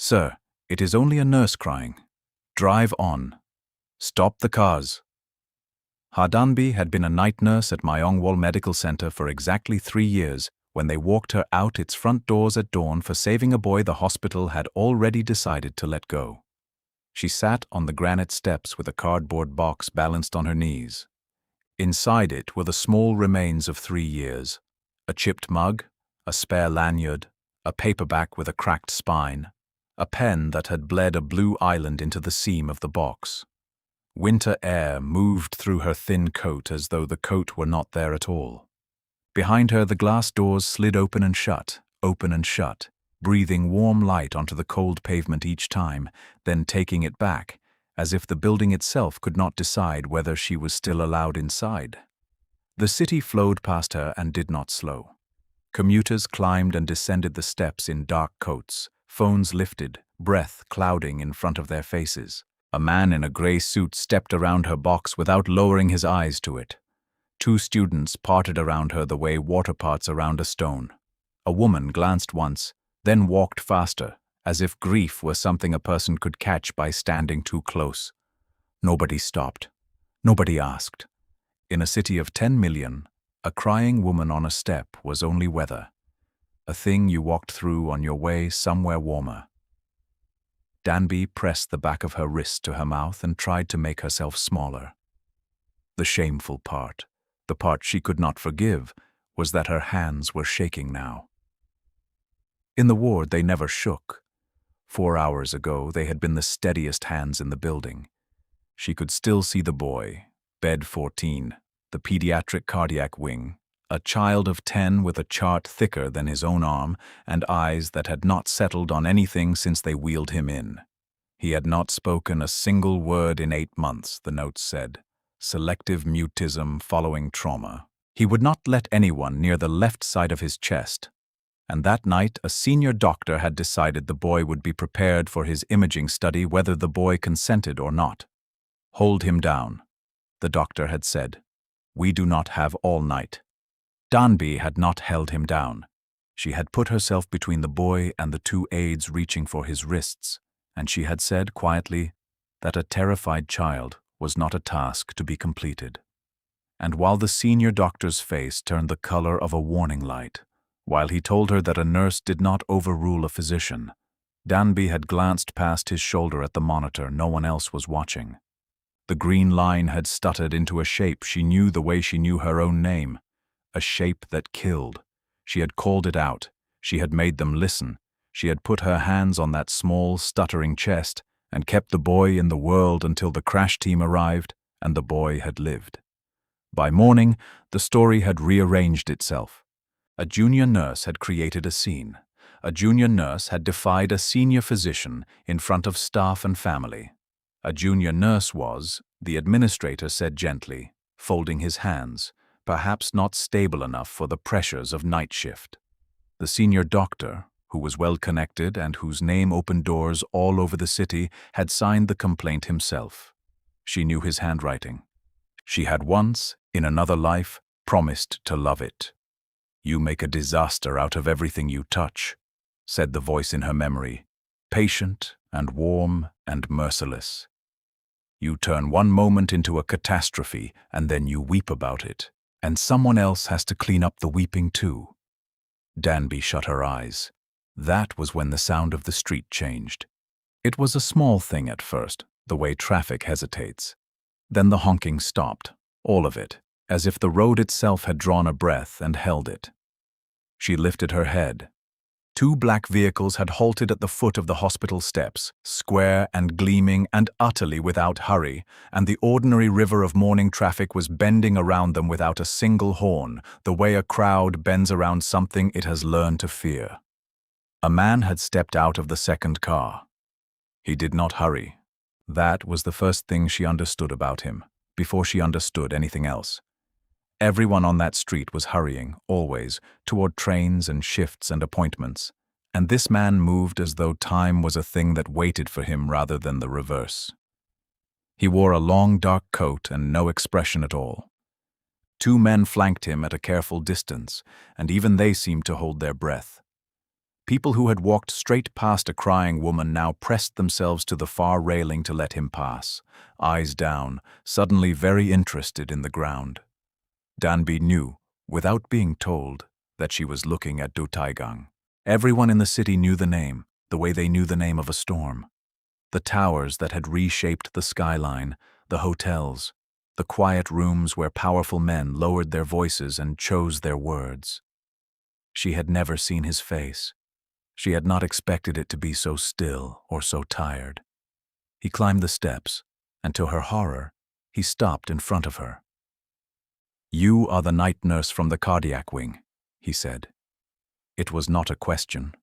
"Sir, it is only a nurse crying. Drive on. Stop the cars." Hardanby had been a night nurse at Myongwol Medical Center for exactly 3 years when they walked her out its front doors at dawn for saving a boy the hospital had already decided to let go. She sat on the granite steps with a cardboard box balanced on her knees. Inside it were the small remains of 3 years: a chipped mug, a spare lanyard, a paperback with a cracked spine, a pen that had bled a blue island into the seam of the box. Winter air moved through her thin coat as though the coat were not there at all. Behind her, the glass doors slid open and shut, breathing warm light onto the cold pavement each time, then taking it back, as if the building itself could not decide whether she was still allowed inside. The city flowed past her and did not slow. Commuters climbed and descended the steps in dark coats, phones lifted, breath clouding in front of their faces. A man in a gray suit stepped around her box without lowering his eyes to it. 2 students parted around her the way water parts around a stone. A woman glanced once, then walked faster, as if grief were something a person could catch by standing too close. Nobody stopped. Nobody asked. In a city of 10 million, a crying woman on a step was only weather, a thing you walked through on your way somewhere warmer. Danby pressed the back of her wrist to her mouth and tried to make herself smaller. The shameful part, the part she could not forgive, was that her hands were shaking now. In the ward they never shook. 4 hours ago they had been the steadiest hands in the building. She could still see the boy, bed 14, the pediatric cardiac wing, a child of 10 with a chart thicker than his own arm and eyes that had not settled on anything since they wheeled him in. He had not spoken a single word in 8 months, the notes said. Selective mutism following trauma. He would not let anyone near the left side of his chest. And that night, a senior doctor had decided the boy would be prepared for his imaging study whether the boy consented or not. "Hold him down," the doctor had said. "We do not have all night." Danby had not held him down. She had put herself between the boy and the 2 aides reaching for his wrists, and she had said quietly that a terrified child was not a task to be completed. And while the senior doctor's face turned the color of a warning light, while he told her that a nurse did not overrule a physician, Danby had glanced past his shoulder at the monitor. No one else was watching. The green line had stuttered into a shape she knew the way she knew her own name. A shape that killed. She had called it out. She had made them listen. She had put her hands on that small, stuttering chest and kept the boy in the world until the crash team arrived and the boy had lived. By morning, the story had rearranged itself. A junior nurse had created a scene. A junior nurse had defied a senior physician in front of staff and family. A junior nurse was, the administrator said gently, folding his hands, perhaps not stable enough for the pressures of night shift. The senior doctor, who was well connected and whose name opened doors all over the city, had signed the complaint himself. She knew his handwriting. She had once, in another life, promised to love it. "You make a disaster out of everything you touch," said the voice in her memory, patient and warm and merciless. "You turn one moment into a catastrophe and then you weep about it. And someone else has to clean up the weeping too." Danby shut her eyes. That was when the sound of the street changed. It was a small thing at first, the way traffic hesitates. Then the honking stopped, all of it, as if the road itself had drawn a breath and held it. She lifted her head. 2 black vehicles had halted at the foot of the hospital steps, square and gleaming and utterly without hurry, and the ordinary river of morning traffic was bending around them without a single horn, the way a crowd bends around something it has learned to fear. A man had stepped out of the second car. He did not hurry. That was the first thing she understood about him, before she understood anything else. Everyone on that street was hurrying, always, toward trains and shifts and appointments, and this man moved as though time was a thing that waited for him rather than the reverse. He wore a long dark coat and no expression at all. 2 men flanked him at a careful distance, and even they seemed to hold their breath. People who had walked straight past a crying woman now pressed themselves to the far railing to let him pass, eyes down, suddenly very interested in the ground. Danby knew, without being told, that she was looking at Do Taigang. Everyone in the city knew the name, the way they knew the name of a storm. The towers that had reshaped the skyline, the hotels, the quiet rooms where powerful men lowered their voices and chose their words. She had never seen his face. She had not expected it to be so still or so tired. He climbed the steps, and to her horror, he stopped in front of her. "You are the night nurse from the cardiac wing," he said. It was not a question.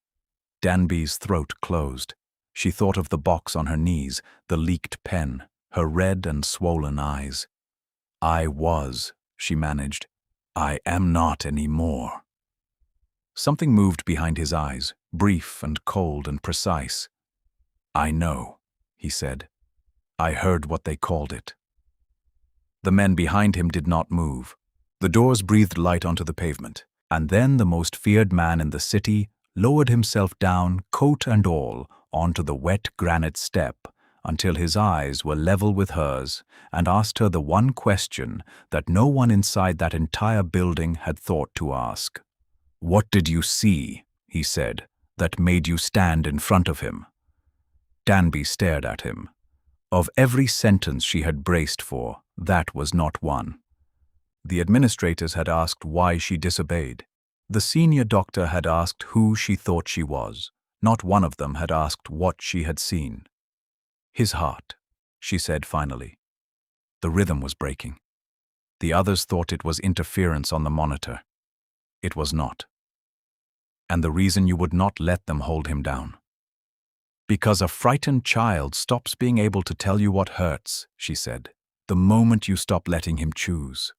Danby's throat closed. She thought of the box on her knees, the leaked pen, her red and swollen eyes. "I was," she managed. "I am not anymore." Something moved behind his eyes, brief and cold and precise. "I know," he said. "I heard what they called it." The men behind him did not move. The doors breathed light onto the pavement, and then the most feared man in the city lowered himself down, coat and all, onto the wet granite step until his eyes were level with hers, and asked her the one question that no one inside that entire building had thought to ask. "What did you see," he said, "that made you stand in front of him?" Danby stared at him. Of every sentence she had braced for, that was not one. The administrators had asked why she disobeyed. The senior doctor had asked who she thought she was. Not one of them had asked what she had seen. "His heart," she said finally. The rhythm was breaking. The others thought it was interference on the monitor. It was not. "And the reason you would not let them hold him down?" "Because a frightened child stops being able to tell you what hurts," she said, "the moment you stop letting him choose."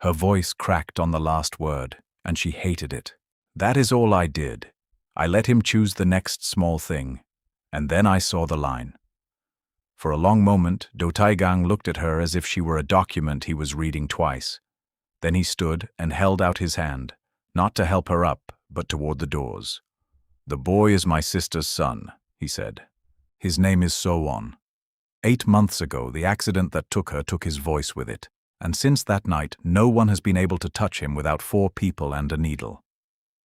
Her voice cracked on the last word, and she hated it. "That is all I did. I let him choose the next small thing, and then I saw the line." For a long moment, Do Taigang looked at her as if she were a document he was reading twice. Then he stood and held out his hand, not to help her up, but toward the doors. "The boy is my sister's son," he said. "His name is So-won. 8 months ago, the accident that took her took his voice with it, and since that night, no one has been able to touch him without 4 people and a needle.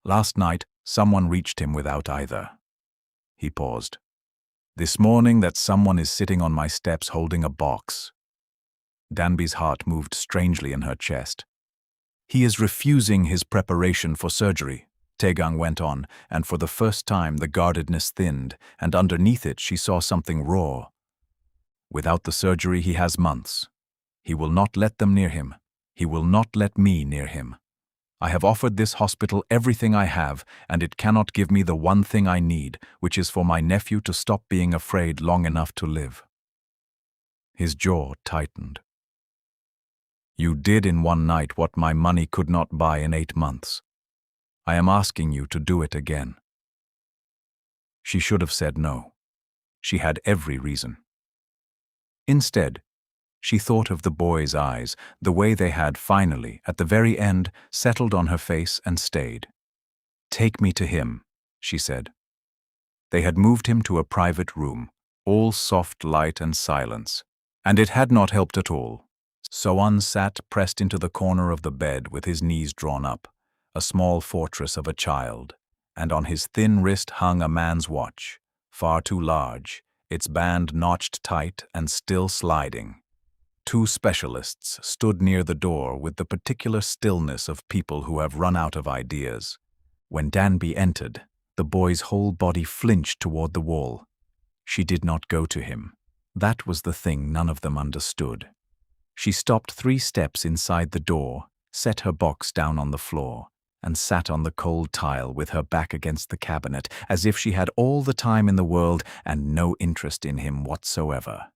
Last night, someone reached him without either." He paused. "This morning, that someone is sitting on my steps holding a box." Danby's heart moved strangely in her chest. "He is refusing his preparation for surgery," Taegang went on, and for the first time the guardedness thinned, and underneath it she saw something raw. "Without the surgery he has months. He will not let them near him. He will not let me near him. I have offered this hospital everything I have, and it cannot give me the one thing I need, which is for my nephew to stop being afraid long enough to live." His jaw tightened. "You did in one night what my money could not buy in 8 months. I am asking you to do it again." She should have said no. She had every reason. Instead, she thought of the boy's eyes, the way they had finally, at the very end, settled on her face and stayed. "Take me to him," she said. They had moved him to a private room, all soft light and silence, and it had not helped at all. So-won sat pressed into the corner of the bed with his knees drawn up, a small fortress of a child, and on his thin wrist hung a man's watch, far too large, its band notched tight and still sliding. 2 specialists stood near the door with the particular stillness of people who have run out of ideas. When Danby entered, the boy's whole body flinched toward the wall. She did not go to him. That was the thing none of them understood. She stopped 3 steps inside the door, set her box down on the floor, and sat on the cold tile with her back against the cabinet, as if she had all the time in the world and no interest in him whatsoever.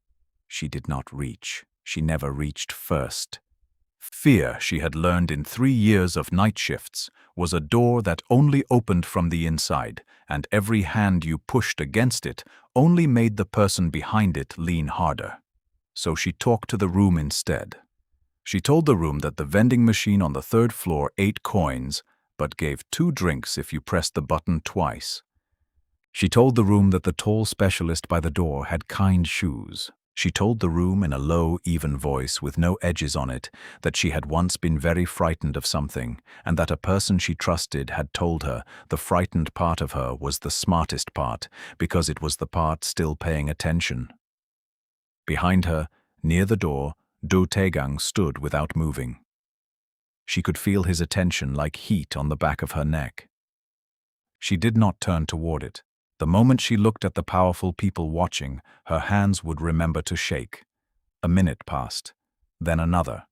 She did not reach. She never reached first. Fear, she had learned in 3 years of night shifts, was a door that only opened from the inside, and every hand you pushed against it only made the person behind it lean harder. So she talked to the room instead. She told the room that the vending machine on the 3rd floor ate coins, but gave 2 drinks if you pressed the button twice. She told the room that the tall specialist by the door had kind shoes. She told the room in a low, even voice with no edges on it that she had once been very frightened of something, and that a person she trusted had told her the frightened part of her was the smartest part, because it was the part still paying attention. Behind her, near the door, Do Taegang stood without moving. She could feel his attention like heat on the back of her neck. She did not turn toward it. The moment she looked at the powerful people watching, her hands would remember to shake. A minute passed, then another.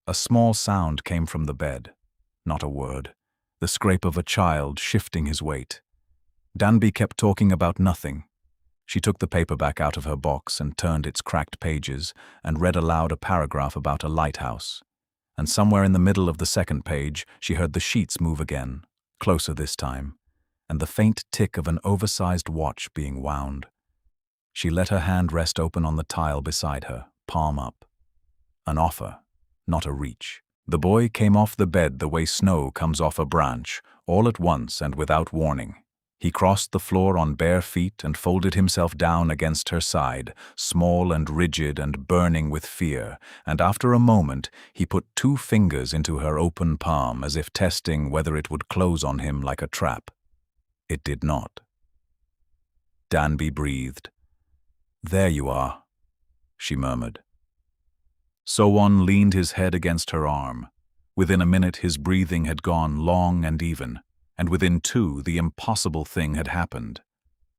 A small sound came from the bed. Not a word. The scrape of a child shifting his weight. Danby kept talking about nothing. She took the paperback out of her box and turned its cracked pages and read aloud a paragraph about a lighthouse. And somewhere in the middle of the second page, she heard the sheets move again, closer this time, and the faint tick of an oversized watch being wound. She let her hand rest open on the tile beside her, palm up. An offer, not a reach. The boy came off the bed the way snow comes off a branch, all at once and without warning. He crossed the floor on bare feet and folded himself down against her side, small and rigid and burning with fear, and after a moment he put 2 fingers into her open palm as if testing whether it would close on him like a trap. It did not. Danby breathed. "There you are," she murmured. So-won leaned his head against her arm. Within a minute his breathing had gone long and even, and within 2 the impossible thing had happened.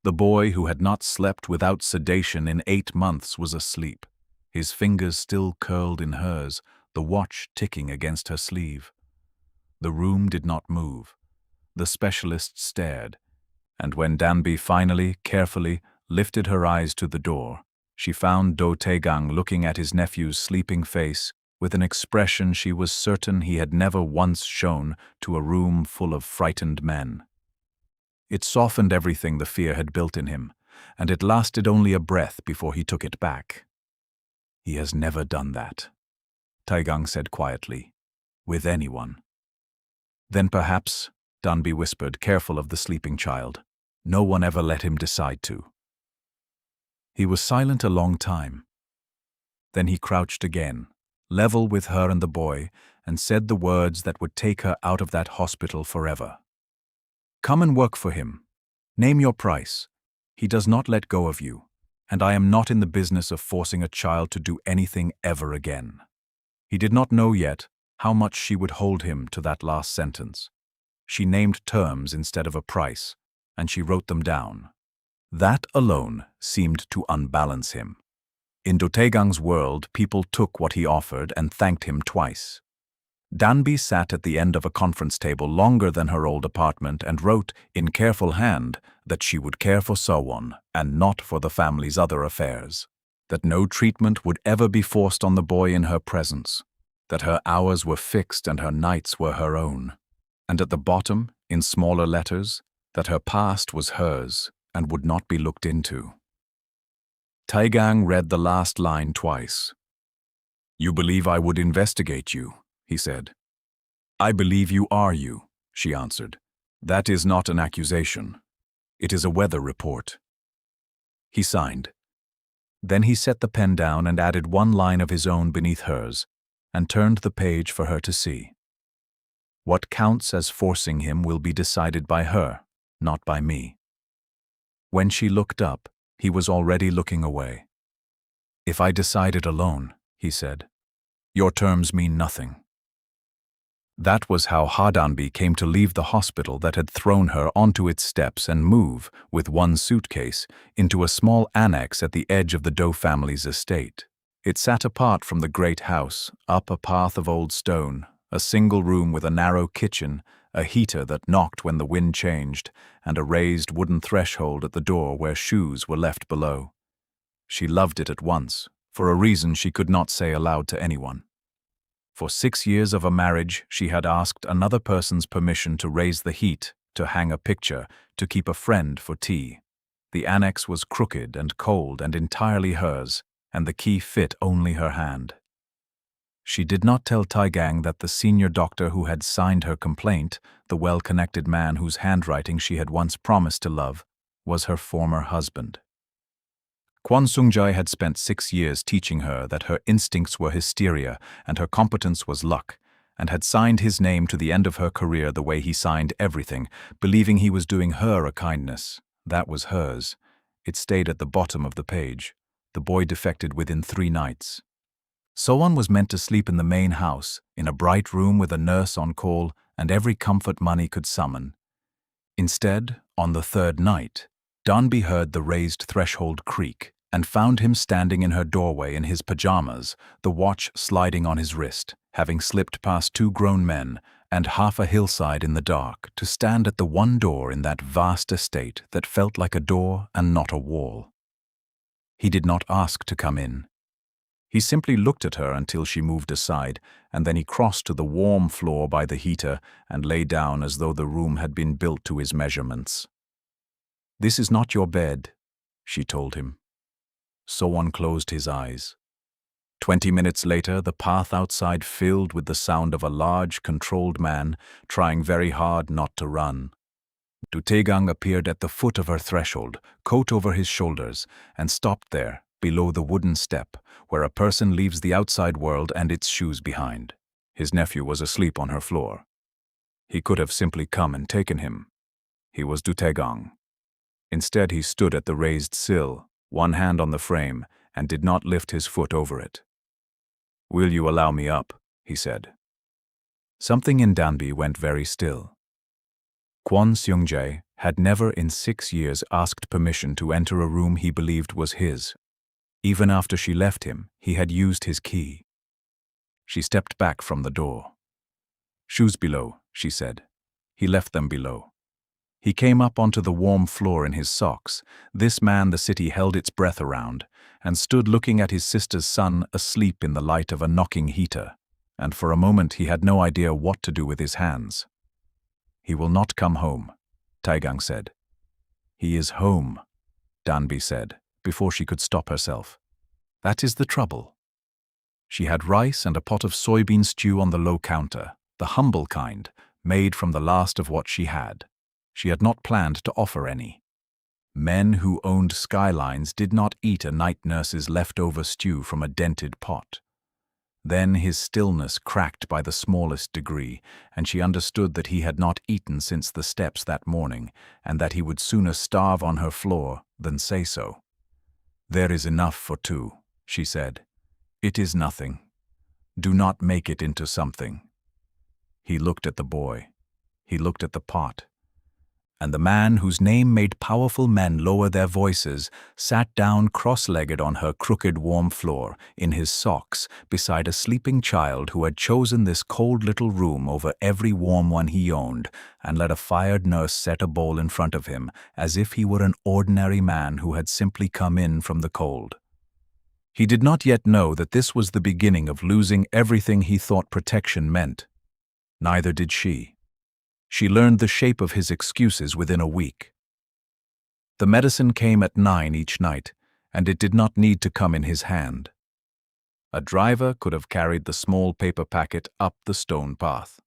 The boy who had not slept without sedation in 8 months was asleep, his fingers still curled in hers, the watch ticking against her sleeve. The room did not move. The specialist stared, and when Danby finally, carefully, lifted her eyes to the door, she found Do Taegang looking at his nephew's sleeping face with an expression she was certain he had never once shown to a room full of frightened men. It softened everything the fear had built in him, and it lasted only a breath before he took it back. "He has never done that," Taegang said quietly, "with anyone." "Then perhaps," Danby whispered, careful of the sleeping child, "no one ever let him decide to." He was silent a long time. Then he crouched again, level with her and the boy, and said the words that would take her out of that hospital forever. "Come and work for him. Name your price. He does not let go of you, and I am not in the business of forcing a child to do anything ever again." He did not know yet how much she would hold him to that last sentence. She named terms instead of a price, and she wrote them down. That alone seemed to unbalance him. In Do Taegang's world, people took what he offered and thanked him twice. Danby sat at the end of a conference table longer than her old apartment and wrote, in careful hand, that she would care for So-won and not for the family's other affairs, that no treatment would ever be forced on the boy in her presence, that her hours were fixed and her nights were her own, and at the bottom, in smaller letters, that her past was hers and would not be looked into. Taegang read the last line twice. "You believe I would investigate you," he said. "I believe you are you," she answered. "That is not an accusation. It is a weather report." He signed. Then he set the pen down and added 1 line of his own beneath hers, and turned the page for her to see. "What counts as forcing him will be decided by her, not by me." When she looked up, he was already looking away. "If I decided alone," he said, "your terms mean nothing." That was how Danby came to leave the hospital that had thrown her onto its steps and move, with 1 suitcase, into a small annex at the edge of the Do family's estate. It sat apart from the great house, up a path of old stone, a single room with a narrow kitchen, a heater that knocked when the wind changed, and a raised wooden threshold at the door where shoes were left below. She loved it at once, for a reason she could not say aloud to anyone. For 6 years of a marriage, she had asked another person's permission to raise the heat, to hang a picture, to keep a friend for tea. The annex was crooked and cold and entirely hers, and the key fit only her hand. She did not tell Taigang that the senior doctor who had signed her complaint, the well-connected man whose handwriting she had once promised to love, was her former husband. Kwon Sung-jae had spent 6 years teaching her that her instincts were hysteria and her competence was luck, and had signed his name to the end of her career the way he signed everything, believing he was doing her a kindness. That was hers. It stayed at the bottom of the page. The boy defected within 3 nights. So-won was meant to sleep in the main house, in a bright room with a nurse on call and every comfort money could summon. Instead, on the 3rd night, Danby heard the raised threshold creak and found him standing in her doorway in his pajamas, the watch sliding on his wrist, having slipped past 2 grown men and half a hillside in the dark to stand at the one door in that vast estate that felt like a door and not a wall. He did not ask to come in. He simply looked at her until she moved aside, and then he crossed to the warm floor by the heater and lay down as though the room had been built to his measurements. "This is not your bed," she told him. So-won closed his eyes. 20 minutes later, the path outside filled with the sound of a large, controlled man trying very hard not to run. Do Taegang appeared at the foot of her threshold, coat over his shoulders, and stopped there, below the wooden step, where a person leaves the outside world and its shoes behind. His nephew was asleep on her floor. He could have simply come and taken him. He was Do Taegang. Instead, he stood at the raised sill, one hand on the frame, and did not lift his foot over it. "Will you allow me up?" he said. Something in Danby went very still. Kwon Sung-jae had never in 6 years asked permission to enter a room he believed was his. Even after she left him, he had used his key. She stepped back from the door. "Shoes below," she said. He left them below. He came up onto the warm floor in his socks. This man the city held its breath around, and stood looking at his sister's son asleep in the light of a knocking heater, and for a moment he had no idea what to do with his hands. "He will not come home," Taegang said. "He is home," Danby said, before she could stop herself. "That is the trouble." She had rice and a pot of soybean stew on the low counter, the humble kind, made from the last of what she had. She had not planned to offer any. Men who owned skylines did not eat a night nurse's leftover stew from a dented pot. Then his stillness cracked by the smallest degree, and she understood that he had not eaten since the steps that morning, and that he would sooner starve on her floor than say so. "There is enough for 2, she said. "It is nothing. Do not make it into something." He looked at the boy. He looked at the pot. And the man whose name made powerful men lower their voices sat down cross-legged on her crooked warm floor, in his socks, beside a sleeping child who had chosen this cold little room over every warm one he owned, and let a fired nurse set a bowl in front of him, as if he were an ordinary man who had simply come in from the cold. He did not yet know that this was the beginning of losing everything he thought protection meant. Neither did she. She learned the shape of his excuses within a week. The medicine came at 9 each night, and it did not need to come in his hand. A driver could have carried the small paper packet up the stone path.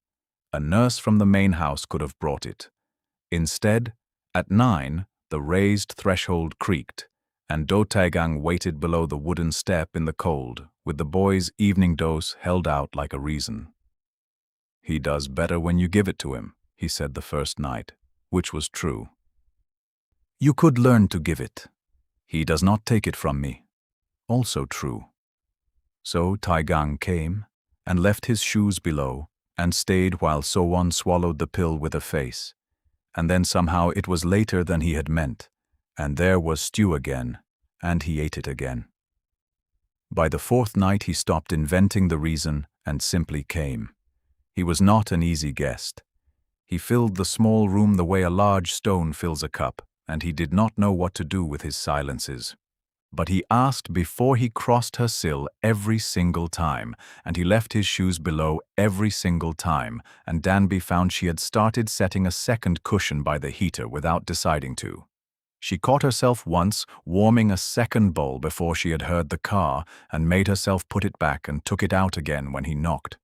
A nurse from the main house could have brought it. Instead, at 9, the raised threshold creaked, and Do Taegang waited below the wooden step in the cold, with the boy's evening dose held out like a reason. "He does better when you give it to him," he said the first night, which was true. "You could learn to give it. He does not take it from me." Also true. So Taegang came, and left his shoes below, and stayed while So-won swallowed the pill with a face. And then somehow it was later than he had meant, and there was stew again, and he ate it again. By the 4th night he stopped inventing the reason and simply came. He was not an easy guest. He filled the small room the way a large stone fills a cup, and he did not know what to do with his silences. But he asked before he crossed her sill every single time, and he left his shoes below every single time, and Danby found she had started setting a second cushion by the heater without deciding to. She caught herself once warming a second bowl before she had heard the car and made herself put it back and took it out again when he knocked.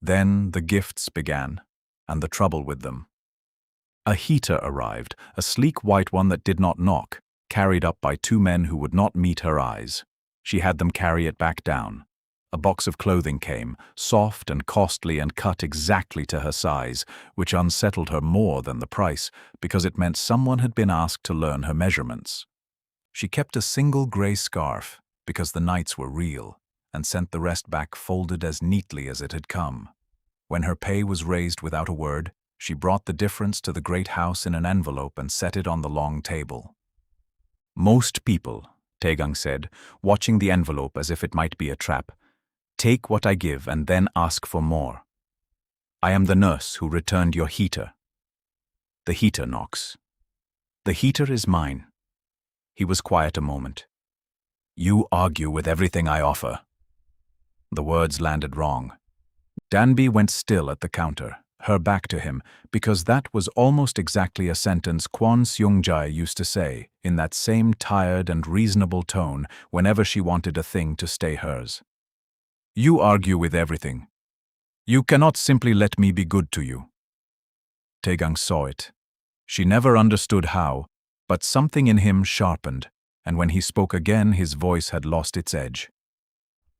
Then the gifts began, and the trouble with them. A heater arrived, a sleek white one that did not knock, carried up by two men who would not meet her eyes. She had them carry it back down. A box of clothing came, soft and costly and cut exactly to her size, which unsettled her more than the price, because it meant someone had been asked to learn her measurements. She kept a single grey scarf, because the nights were real, and sent the rest back folded as neatly as it had come. When her pay was raised without a word, she brought the difference to the great house in an envelope and set it on the long table. "Most people," Taegang said, watching the envelope as if it might be a trap, "take what I give and then ask for more. I am the nurse who returned your heater." The heater knocks. "The heater is mine." He was quiet a moment. "You argue with everything I offer." The words landed wrong. Danby went still at the counter, her back to him, because that was almost exactly a sentence Kwon Seung-jae used to say, in that same tired and reasonable tone whenever she wanted a thing to stay hers. "You argue with everything. You cannot simply let me be good to you." Taegang saw it. She never understood how, but something in him sharpened, and when he spoke again his voice had lost its edge.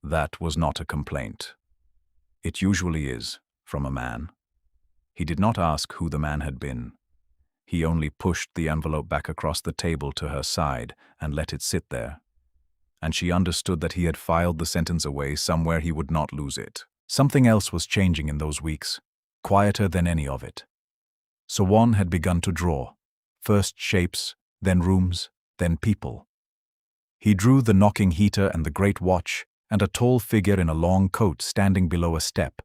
That was not a complaint. It usually is, from a man. He did not ask who the man had been. He only pushed the envelope back across the table to her side and let it sit there. And she understood that he had filed the sentence away somewhere he would not lose it. Something else was changing in those weeks, quieter than any of it. Sowon had begun to draw, first shapes, then rooms, then people. He drew the knocking heater and the great watch, and a tall figure in a long coat standing below a step.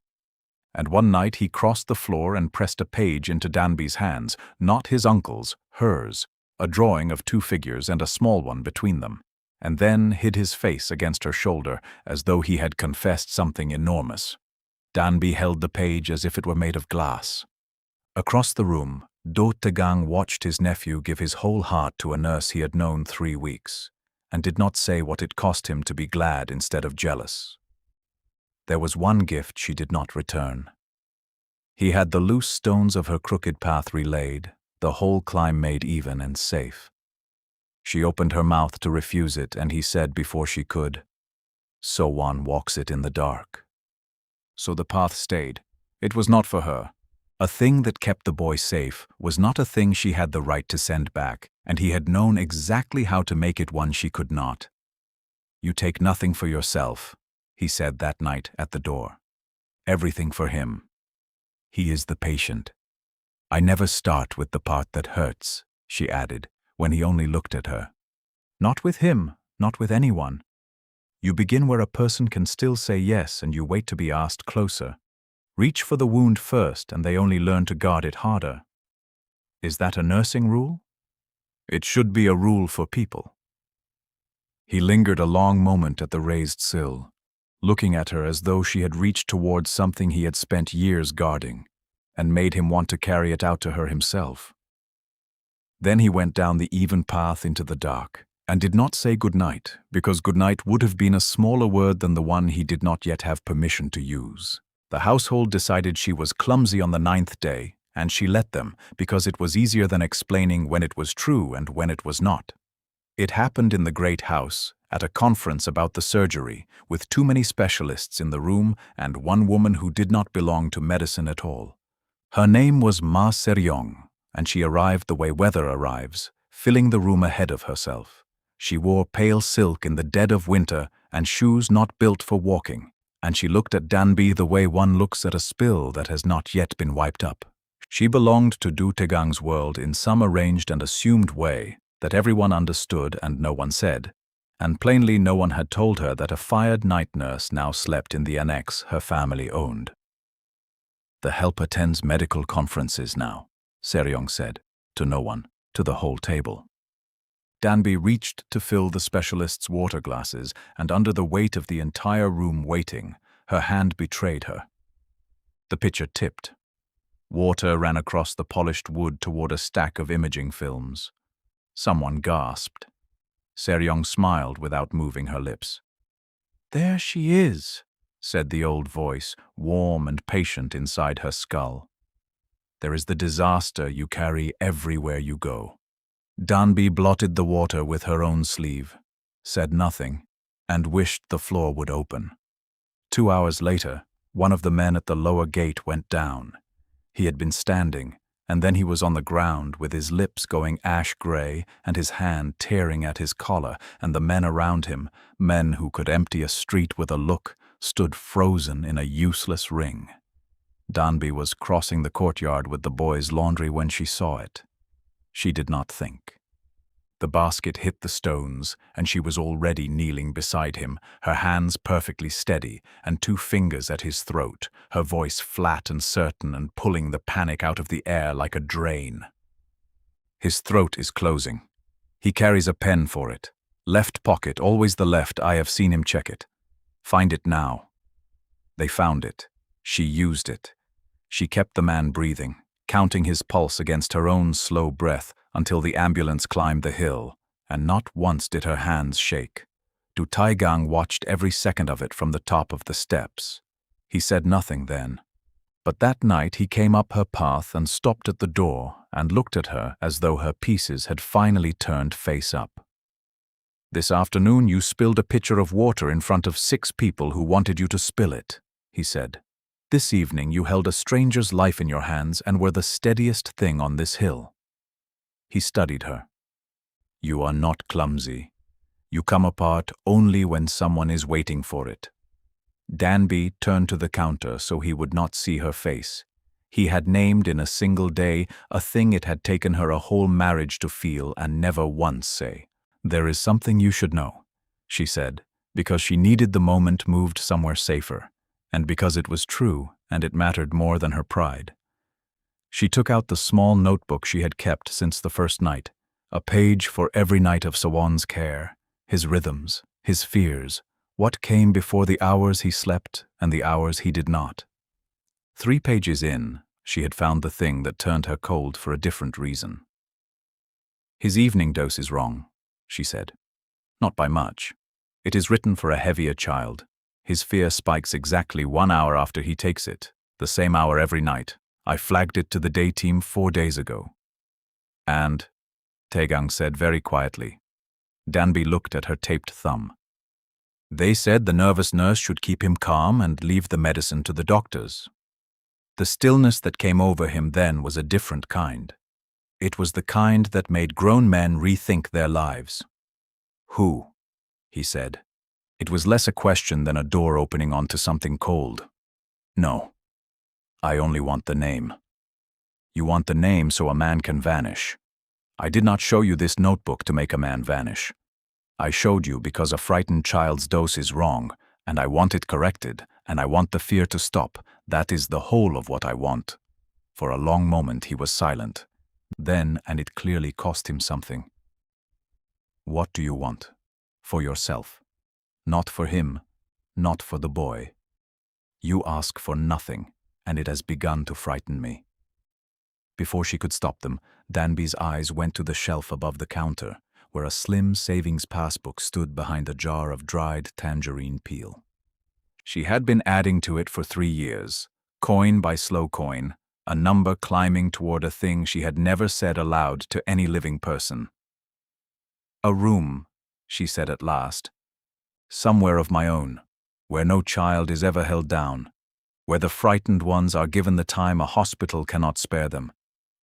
And one night he crossed the floor and pressed a page into Danby's hands, not his uncle's, hers, a drawing of two figures and a small one between them, and then hid his face against her shoulder as though he had confessed something enormous. Danby held the page as if it were made of glass. Across the room, Do Taegang watched his nephew give his whole heart to a nurse he had known 3 weeks, and did not say what it cost him to be glad instead of jealous. There was one gift she did not return. He had the loose stones of her crooked path relaid, the whole climb made even and safe. She opened her mouth to refuse it, and he said before she could, "So one walks it in the dark." So the path stayed. It was not for her. A thing that kept the boy safe was not a thing she had the right to send back, and he had known exactly how to make it one she could not. "You take nothing for yourself," he said that night at the door. "Everything for him. He is the patient." "I never start with the part that hurts," she added, when he only looked at her. "Not with him, not with anyone. You begin where a person can still say yes, and you wait to be asked closer. Reach for the wound first, and they only learn to guard it harder. Is that a nursing rule? It should be a rule for people." He lingered a long moment at the raised sill, looking at her as though she had reached towards something he had spent years guarding, and made him want to carry it out to her himself. Then he went down the even path into the dark, and did not say goodnight, because goodnight would have been a smaller word than the one he did not yet have permission to use. The household decided she was clumsy on the 9th day, and she let them, because it was easier than explaining when it was true and when it was not. It happened in the great house, at a conference about the surgery, with too many specialists in the room and one woman who did not belong to medicine at all. Her name was Ma Seryong, and she arrived the way weather arrives, filling the room ahead of herself. She wore pale silk in the dead of winter and shoes not built for walking, and she looked at Danby the way one looks at a spill that has not yet been wiped up. She belonged to Do Taegang's world in some arranged and assumed way that everyone understood and no one said, and plainly no one had told her that a fired night nurse now slept in the annex her family owned. "The help attends medical conferences now," Seryong said, to no one, to the whole table. Danby reached to fill the specialist's water glasses, and under the weight of the entire room waiting, her hand betrayed her. The pitcher tipped. Water ran across the polished wood toward a stack of imaging films. Someone gasped. Seryong smiled without moving her lips. "There she is," said the old voice, warm and patient inside her skull. "There is the disaster you carry everywhere you go." Danby blotted the water with her own sleeve, said nothing, and wished the floor would open. 2 hours later, one of the men at the lower gate went down. He had been standing, and then he was on the ground with his lips going ash-gray and his hand tearing at his collar, and the men around him, men who could empty a street with a look, stood frozen in a useless ring. Danby was crossing the courtyard with the boys' laundry when she saw it. She did not think. The basket hit the stones, and she was already kneeling beside him, her hands perfectly steady and 2 fingers at his throat, her voice flat and certain and pulling the panic out of the air like a drain. "His throat is closing. He carries a pen for it. Left pocket, always the left. I have seen him check it. Find it now." They found it. She used it. She kept the man breathing, counting his pulse against her own slow breath until the ambulance climbed the hill, and not once did her hands shake. Du Taigang watched every second of it from the top of the steps. He said nothing then. But that night he came up her path and stopped at the door and looked at her as though her pieces had finally turned face up. "This afternoon you spilled a pitcher of water in front of 6 people who wanted you to spill it," he said. "This evening you held a stranger's life in your hands and were the steadiest thing on this hill." He studied her. "You are not clumsy. You come apart only when someone is waiting for it." Danby turned to the counter so he would not see her face. He had named in a single day a thing it had taken her a whole marriage to feel and never once say. "There is something you should know," she said, because she needed the moment moved somewhere safer, and because it was true and it mattered more than her pride. She took out the small notebook she had kept since the first night, a page for every night of Sawon's care, his rhythms, his fears, what came before the hours he slept and the hours he did not. 3 pages in, she had found the thing that turned her cold for a different reason. "His evening dose is wrong," she said. "Not by much. It is written for a heavier child. His fear spikes exactly 1 hour after he takes it, the same hour every night. I flagged it to the day team 4 days ago." "And," Taegang said very quietly. Danby looked at her taped thumb. "They said the nervous nurse should keep him calm and leave the medicine to the doctors." The stillness that came over him then was a different kind. It was the kind that made grown men rethink their lives. "Who?" he said. It was less a question than a door opening onto something cold. "No. I only want the name." "You want the name so a man can vanish. I did not show you this notebook to make a man vanish. I showed you because a frightened child's dose is wrong, and I want it corrected, and I want the fear to stop. That is the whole of what I want." For a long moment he was silent. Then, and it clearly cost him something. "What do you want? For yourself. Not for him, not for the boy. You ask for nothing, and it has begun to frighten me." Before she could stop them, Danby's eyes went to the shelf above the counter, where a slim savings passbook stood behind a jar of dried tangerine peel. She had been adding to it for 3 years, coin by slow coin, a number climbing toward a thing she had never said aloud to any living person. "A room," she said at last. "Somewhere of my own, where no child is ever held down, where the frightened ones are given the time a hospital cannot spare them.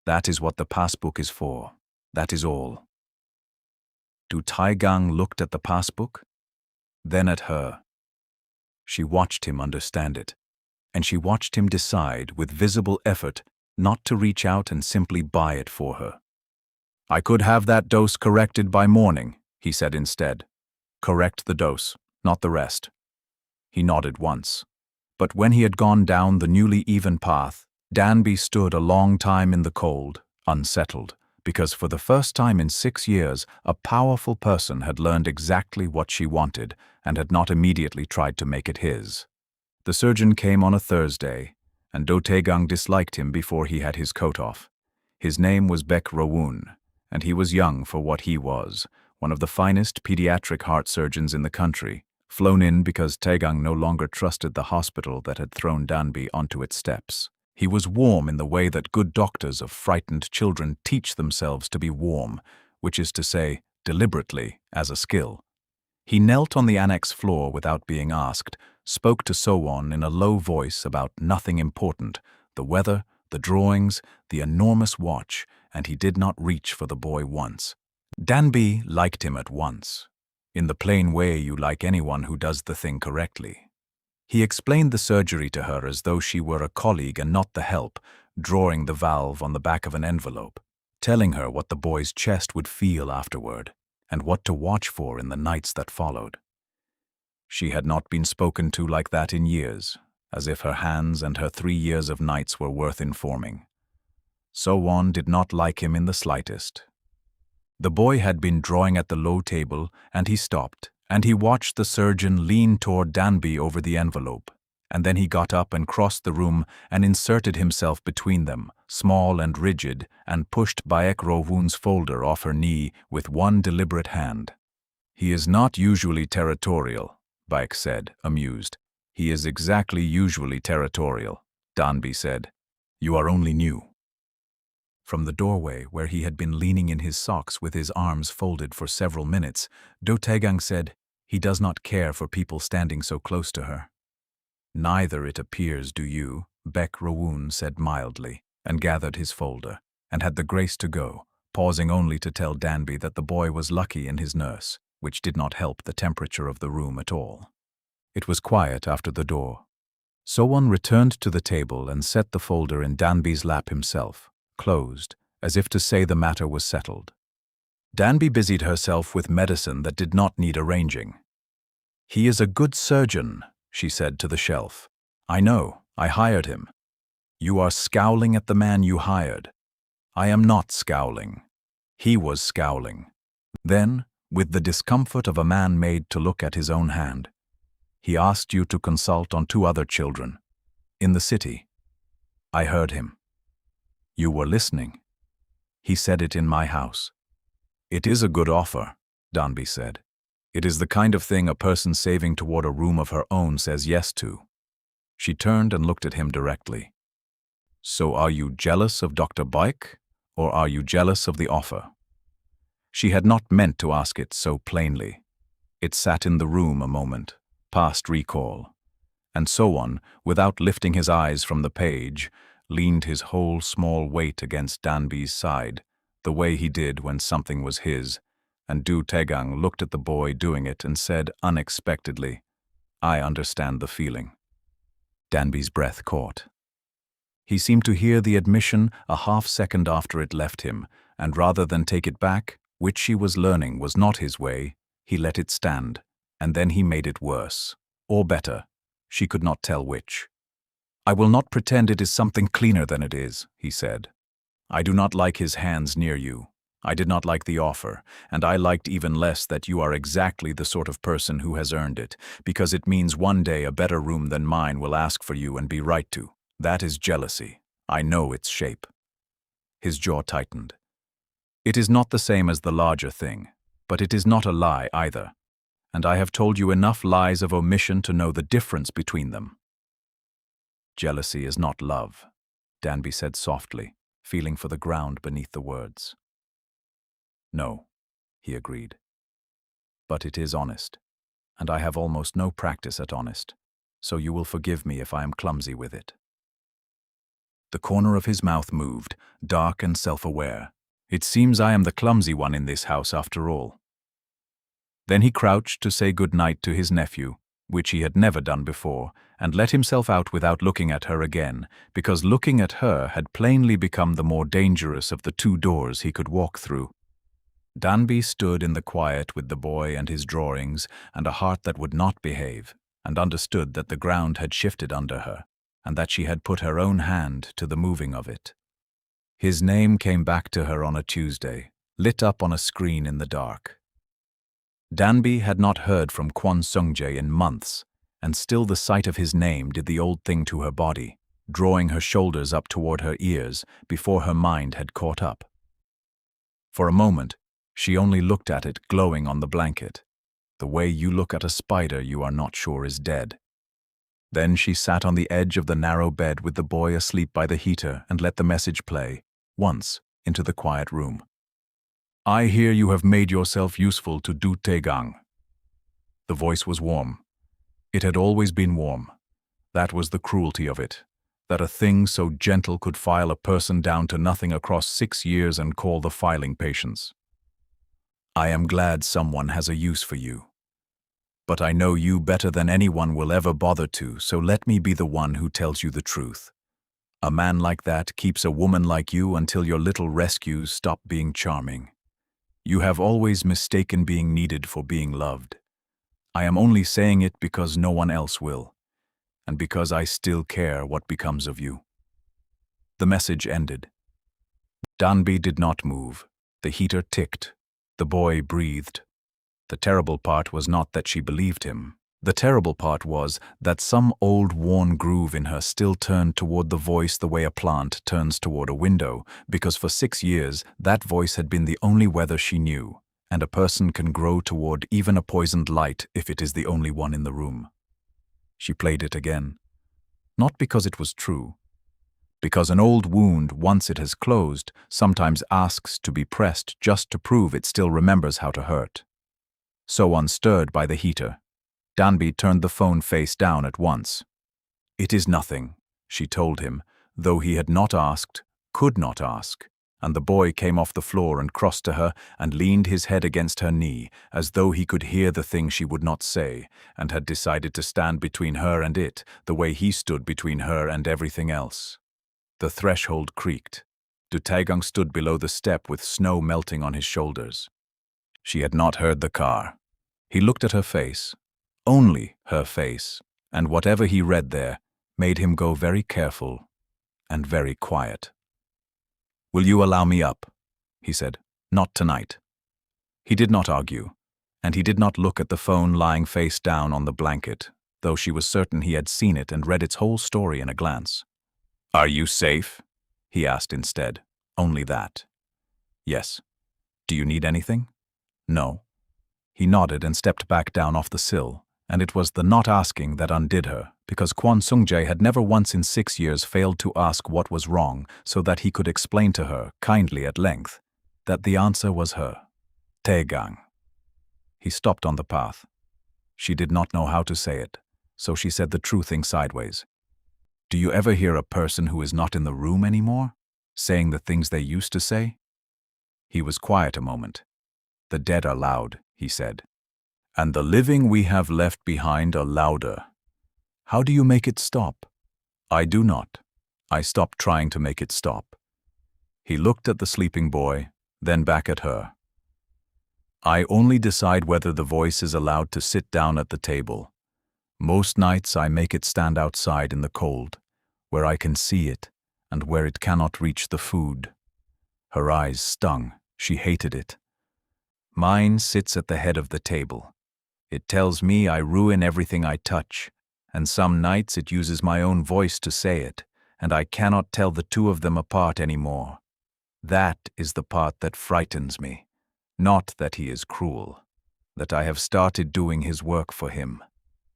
That is what the passbook is for. That is all." Du Taigang looked at the passbook, then at her. She watched him understand it, and she watched him decide with visible effort not to reach out and simply buy it for her. "I could have that dose corrected by morning," he said instead. "Correct the dose, not the rest." He nodded once. But when he had gone down the newly even path, Danby stood a long time in the cold, unsettled, because for the first time in 6 years, a powerful person had learned exactly what she wanted and had not immediately tried to make it his. The surgeon came on a Thursday, and Do Taegang disliked him before he had his coat off. His name was Baek Rowoon, and he was young for what he was, one of the finest pediatric heart surgeons in the country, flown in because Taegang no longer trusted the hospital that had thrown Danby onto its steps. He was warm in the way that good doctors of frightened children teach themselves to be warm, which is to say, deliberately, as a skill. He knelt on the annex floor without being asked, spoke to So-won in a low voice about nothing important, the weather, the drawings, the enormous watch, and he did not reach for the boy once. Danby liked him at once, in the plain way you like anyone who does the thing correctly. He explained the surgery to her as though she were a colleague and not the help, drawing the valve on the back of an envelope, telling her what the boy's chest would feel afterward, and what to watch for in the nights that followed. She had not been spoken to like that in years, as if her hands and her 3 years of nights were worth informing. So-won did not like him in the slightest. The boy had been drawing at the low table, and he stopped, and he watched the surgeon lean toward Danby over the envelope, and then he got up and crossed the room and inserted himself between them, small and rigid, and pushed Baek Ro-woon's folder off her knee with one deliberate hand. "He is not usually territorial," Baek said, amused. "He is exactly usually territorial," Danby said. "You are only new." From the doorway, where he had been leaning in his socks with his arms folded for several minutes, Do Taegang said, "He does not care for people standing so close to her." "Neither, it appears, do you," Baek Ro-woon said mildly, and gathered his folder, and had the grace to go, pausing only to tell Danby that the boy was lucky in his nurse, which did not help the temperature of the room at all. It was quiet after the door. So-won returned to the table and set the folder in Danby's lap himself, closed, as if to say the matter was settled. Danby busied herself with medicine that did not need arranging. "He is a good surgeon," she said to the shelf. "I know, I hired him." "You are scowling at the man you hired." "I am not scowling. He was scowling." Then, with the discomfort of a man made to look at his own hand, "He asked you to consult on 2 other children. In the city. I heard him." "You were listening." "He said it in my house." "It is a good offer," Danby said. "It is the kind of thing a person saving toward a room of her own says yes to." She turned and looked at him directly. "So are you jealous of Dr. Baek, or are you jealous of the offer?" She had not meant to ask it so plainly. It sat in the room a moment, past recall, and So-won, without lifting his eyes from the page, leaned his whole small weight against Danby's side, the way he did when something was his, and Do Taegang looked at the boy doing it and said unexpectedly, "I understand the feeling." Danby's breath caught. He seemed to hear the admission a half-second after it left him, and rather than take it back, which she was learning was not his way, he let it stand, and then he made it worse, or better, she could not tell which. "I will not pretend it is something cleaner than it is," he said. "I do not like his hands near you. I did not like the offer, and I liked even less that you are exactly the sort of person who has earned it, because it means one day a better room than mine will ask for you and be right to. That is jealousy. I know its shape." His jaw tightened. "It is not the same as the larger thing, but it is not a lie either, and I have told you enough lies of omission to know the difference between them." "Jealousy is not love," Danby said softly, feeling for the ground beneath the words. "No," he agreed. "But it is honest, and I have almost no practice at honest, so you will forgive me if I am clumsy with it." The corner of his mouth moved, dark and self-aware. "It seems I am the clumsy one in this house after all." Then he crouched to say good night to his nephew, which he had never done before, and let himself out without looking at her again, because looking at her had plainly become the more dangerous of the 2 doors he could walk through. Danby stood in the quiet with the boy and his drawings and a heart that would not behave, and understood that the ground had shifted under her, and that she had put her own hand to the moving of it. His name came back to her on a Tuesday, lit up on a screen in the dark. Danby had not heard from Kwon Sung-jae in months, and still the sight of his name did the old thing to her body, drawing her shoulders up toward her ears before her mind had caught up. For a moment, she only looked at it glowing on the blanket, the way you look at a spider you are not sure is dead. Then she sat on the edge of the narrow bed with the boy asleep by the heater and let the message play, once, into the quiet room. I hear you have made yourself useful to Du Tegang. The voice was warm. It had always been warm. That was the cruelty of it, that a thing so gentle could file a person down to nothing across 6 years and call the filing patience. I am glad someone has a use for you. But I know you better than anyone will ever bother to, so let me be the one who tells you the truth. A man like that keeps a woman like you until your little rescues stop being charming. You have always mistaken being needed for being loved. I am only saying it because no one else will, and because I still care what becomes of you. The message ended. Danby did not move. The heater ticked. The boy breathed. The terrible part was not that she believed him. The terrible part was that some old worn groove in her still turned toward the voice the way a plant turns toward a window, because for 6 years that voice had been the only weather she knew, and a person can grow toward even a poisoned light if it is the only one in the room. She played it again. Not because it was true. Because an old wound, once it has closed, sometimes asks to be pressed just to prove it still remembers how to hurt. So unstirred by the heater, Danby turned the phone face down at once. It is nothing, she told him, though he had not asked, could not ask, and the boy came off the floor and crossed to her and leaned his head against her knee, as though he could hear the thing she would not say, and had decided to stand between her and it, the way he stood between her and everything else. The threshold creaked. Du Tegang stood below the step with snow melting on his shoulders. She had not heard the car. He looked at her face. Only her face, and whatever he read there made him go very careful and very quiet. Will you allow me up? He said. Not tonight. He did not argue, and he did not look at the phone lying face down on the blanket, though she was certain he had seen it and read its whole story in a glance. Are you safe? He asked instead. Only that. Yes. Do you need anything? No. He nodded and stepped back down off the sill, and it was the not asking that undid her, because Kwon Sung-jae had never once in 6 years failed to ask what was wrong so that he could explain to her, kindly at length, that the answer was her. Taegang. He stopped on the path. She did not know how to say it, so she said the true thing sideways. Do you ever hear a person who is not in the room anymore, saying the things they used to say? He was quiet a moment. The dead are loud, he said. And the living we have left behind are louder. How do you make it stop? I do not. I stopped trying to make it stop. He looked at the sleeping boy, then back at her. I only decide whether the voice is allowed to sit down at the table. Most nights I make it stand outside in the cold, where I can see it, and where it cannot reach the food. Her eyes stung. She hated it. Mine sits at the head of the table. It tells me I ruin everything I touch, and some nights it uses my own voice to say it, and I cannot tell the two of them apart anymore. That is the part that frightens me. Not that he is cruel, that I have started doing his work for him.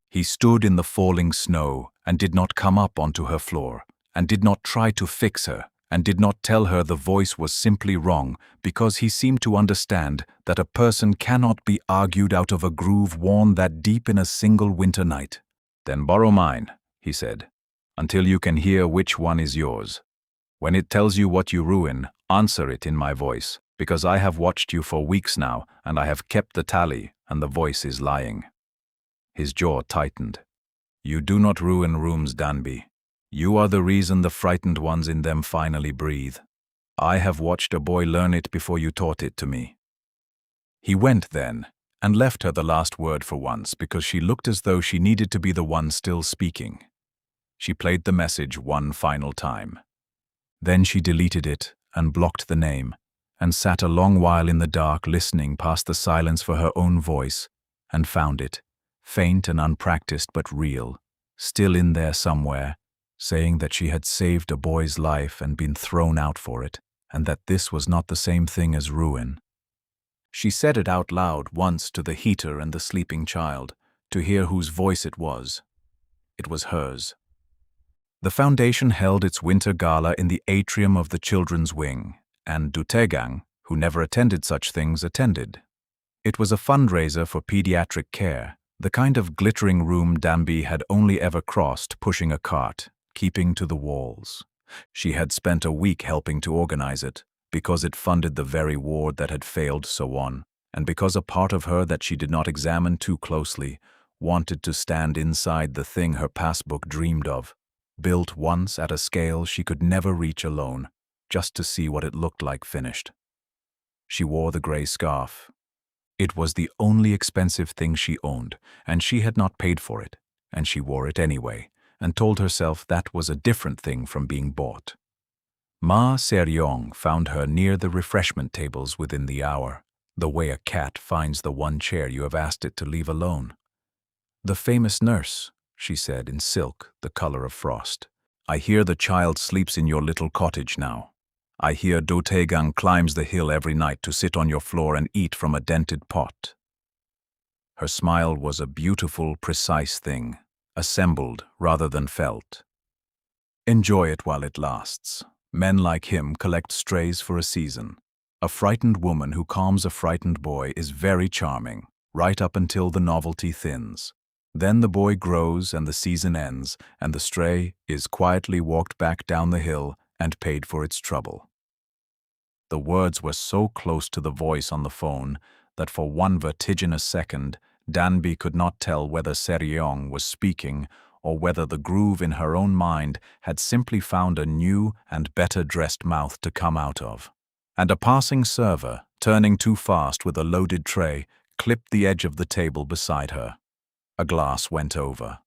He stood in the falling snow and did not come up onto her floor, and did not try to fix her, and did not tell her the voice was simply wrong, because he seemed to understand that a person cannot be argued out of a groove worn that deep in a single winter night. Then borrow mine, he said, until you can hear which one is yours. When it tells you what you ruin, answer it in my voice, because I have watched you for weeks now, and I have kept the tally, and the voice is lying. His jaw tightened. You do not ruin rooms, Danby. You are the reason the frightened ones in them finally breathe. I have watched a boy learn it before you taught it to me. He went then, and left her the last word for once, because she looked as though she needed to be the one still speaking. She played the message one final time. Then she deleted it and blocked the name, and sat a long while in the dark listening past the silence for her own voice, and found it, faint and unpracticed but real, still in there somewhere, saying that she had saved a boy's life and been thrown out for it. and that this was not the same thing as ruin. She said it out loud once to the heater and the sleeping child, to hear whose voice it was. It was hers. The foundation held its winter gala in the atrium of the children's wing, and Dutegang, who never attended such things, attended. It was a fundraiser for pediatric care, the kind of glittering room Danby had only ever crossed pushing a cart, keeping to the walls. She had spent a week helping to organize it, because it funded the very ward that had failed so on, and because a part of her that she did not examine too closely wanted to stand inside the thing her passbook dreamed of, built once at a scale she could never reach alone, just to see what it looked like finished. She wore the gray scarf. It was the only expensive thing she owned, and she had not paid for it, and she wore it anyway, and told herself that was a different thing from being bought. Ma Seryong found her near the refreshment tables within the hour, the way a cat finds the one chair you have asked it to leave alone. "The famous nurse," she said in silk, the color of frost. "I hear the child sleeps in your little cottage now. I hear Dotegang climbs the hill every night to sit on your floor and eat from a dented pot." Her smile was a beautiful, precise thing, assembled rather than felt. "Enjoy it while it lasts. Men like him collect strays for a season. A frightened woman who calms a frightened boy is very charming, right up until the novelty thins. Then the boy grows and the season ends, and the stray is quietly walked back down the hill and paid for its trouble." The words were so close to the voice on the phone that for one vertiginous second, Danby could not tell whether Seryong was speaking or whether the groove in her own mind had simply found a new and better-dressed mouth to come out of. And a passing server, turning too fast with a loaded tray, clipped the edge of the table beside her. A glass went over.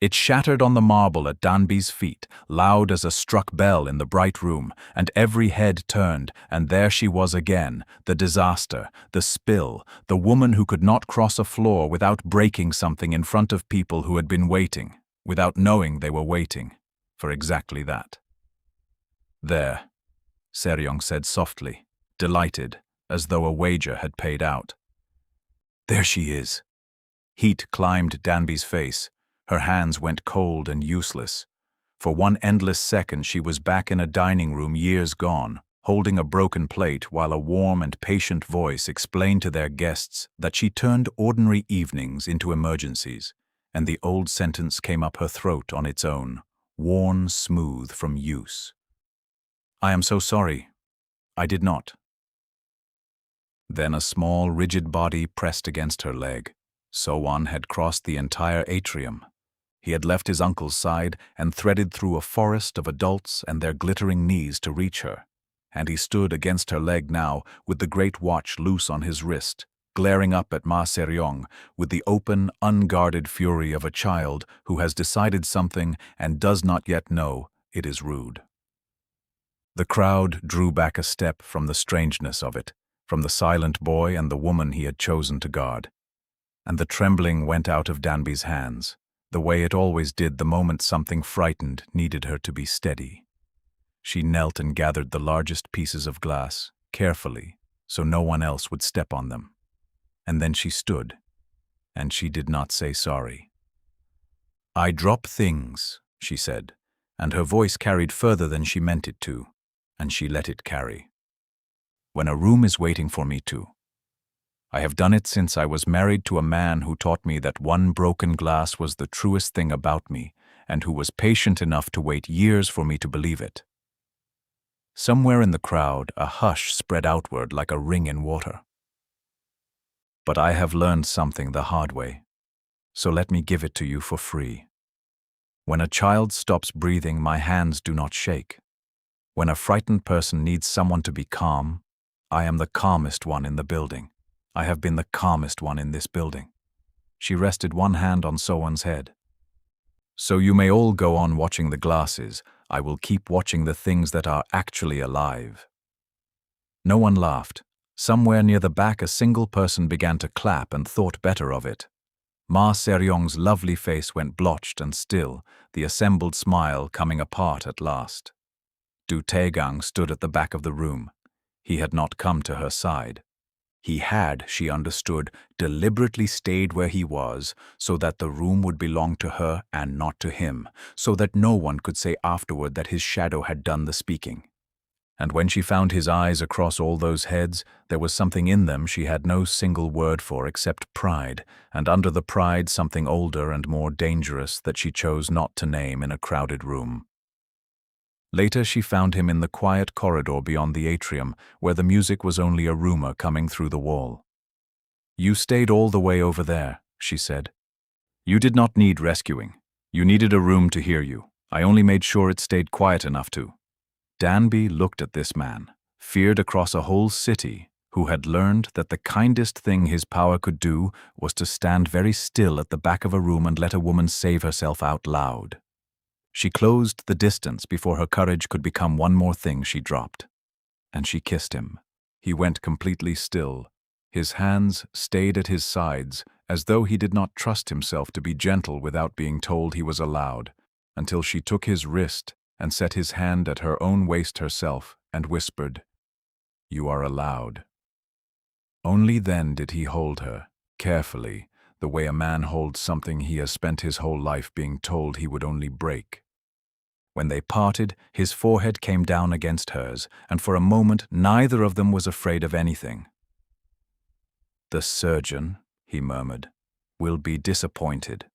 It shattered on the marble at Danby's feet, loud as a struck bell in the bright room, and every head turned, and there she was again, the disaster, the spill, the woman who could not cross a floor without breaking something in front of people who had been waiting, without knowing they were waiting, for exactly that. "There," Seryong said softly, delighted, as though a wager had paid out. "There she is." Heat climbed Danby's face. Her hands went cold and useless. For one endless second she was back in a dining room years gone, holding a broken plate while a warm and patient voice explained to their guests that she turned ordinary evenings into emergencies, and the old sentence came up her throat on its own, worn smooth from use. "I am so sorry. I did not." Then a small, rigid body pressed against her leg. So-one had crossed the entire atrium. He had left his uncle's side and threaded through a forest of adults and their glittering knees to reach her, and he stood against her leg now with the great watch loose on his wrist, glaring up at Ma Seryong with the open, unguarded fury of a child who has decided something and does not yet know it is rude. The crowd drew back a step from the strangeness of it, from the silent boy and the woman he had chosen to guard. And the trembling went out of Danby's hands, the way it always did the moment something frightened needed her to be steady. She knelt and gathered the largest pieces of glass, carefully, so no one else would step on them. And then she stood, and she did not say sorry. "I drop things," she said, and her voice carried further than she meant it to, and she let it carry. "When a room is waiting for me to. I have done it since I was married to a man who taught me that one broken glass was the truest thing about me, and who was patient enough to wait years for me to believe it." Somewhere in the crowd, a hush spread outward like a ring in water. "But I have learned something the hard way, so let me give it to you for free. When a child stops breathing, my hands do not shake. When a frightened person needs someone to be calm, I am the calmest one in the building. I have been the calmest one in this building." She rested one hand on So-one's head. "So you may all go on watching the glasses. I will keep watching the things that are actually alive." No one laughed. Somewhere near the back a single person began to clap and thought better of it. Ma Seryong's lovely face went blotched and still, the assembled smile coming apart at last. Du Taegang stood at the back of the room. He had not come to her side. He had, she understood, deliberately stayed where he was so that the room would belong to her and not to him, so that no one could say afterward that his shadow had done the speaking. And when she found his eyes across all those heads, there was something in them she had no single word for except pride, and under the pride something older and more dangerous that she chose not to name in a crowded room. Later she found him in the quiet corridor beyond the atrium, where the music was only a rumor coming through the wall. "You stayed all the way over there," she said. "You did not need rescuing. You needed a room to hear you. I only made sure it stayed quiet enough to." Danby looked at this man, feared across a whole city, who had learned that the kindest thing his power could do was to stand very still at the back of a room and let a woman save herself out loud. She closed the distance before her courage could become one more thing she dropped. And she kissed him. He went completely still. His hands stayed at his sides, as though he did not trust himself to be gentle without being told he was allowed, until she took his wrist and set his hand at her own waist herself and whispered, "You are allowed." Only then did he hold her, carefully, the way a man holds something he has spent his whole life being told he would only break. When they parted, his forehead came down against hers, and for a moment neither of them was afraid of anything. "The surgeon," he murmured, "will be disappointed."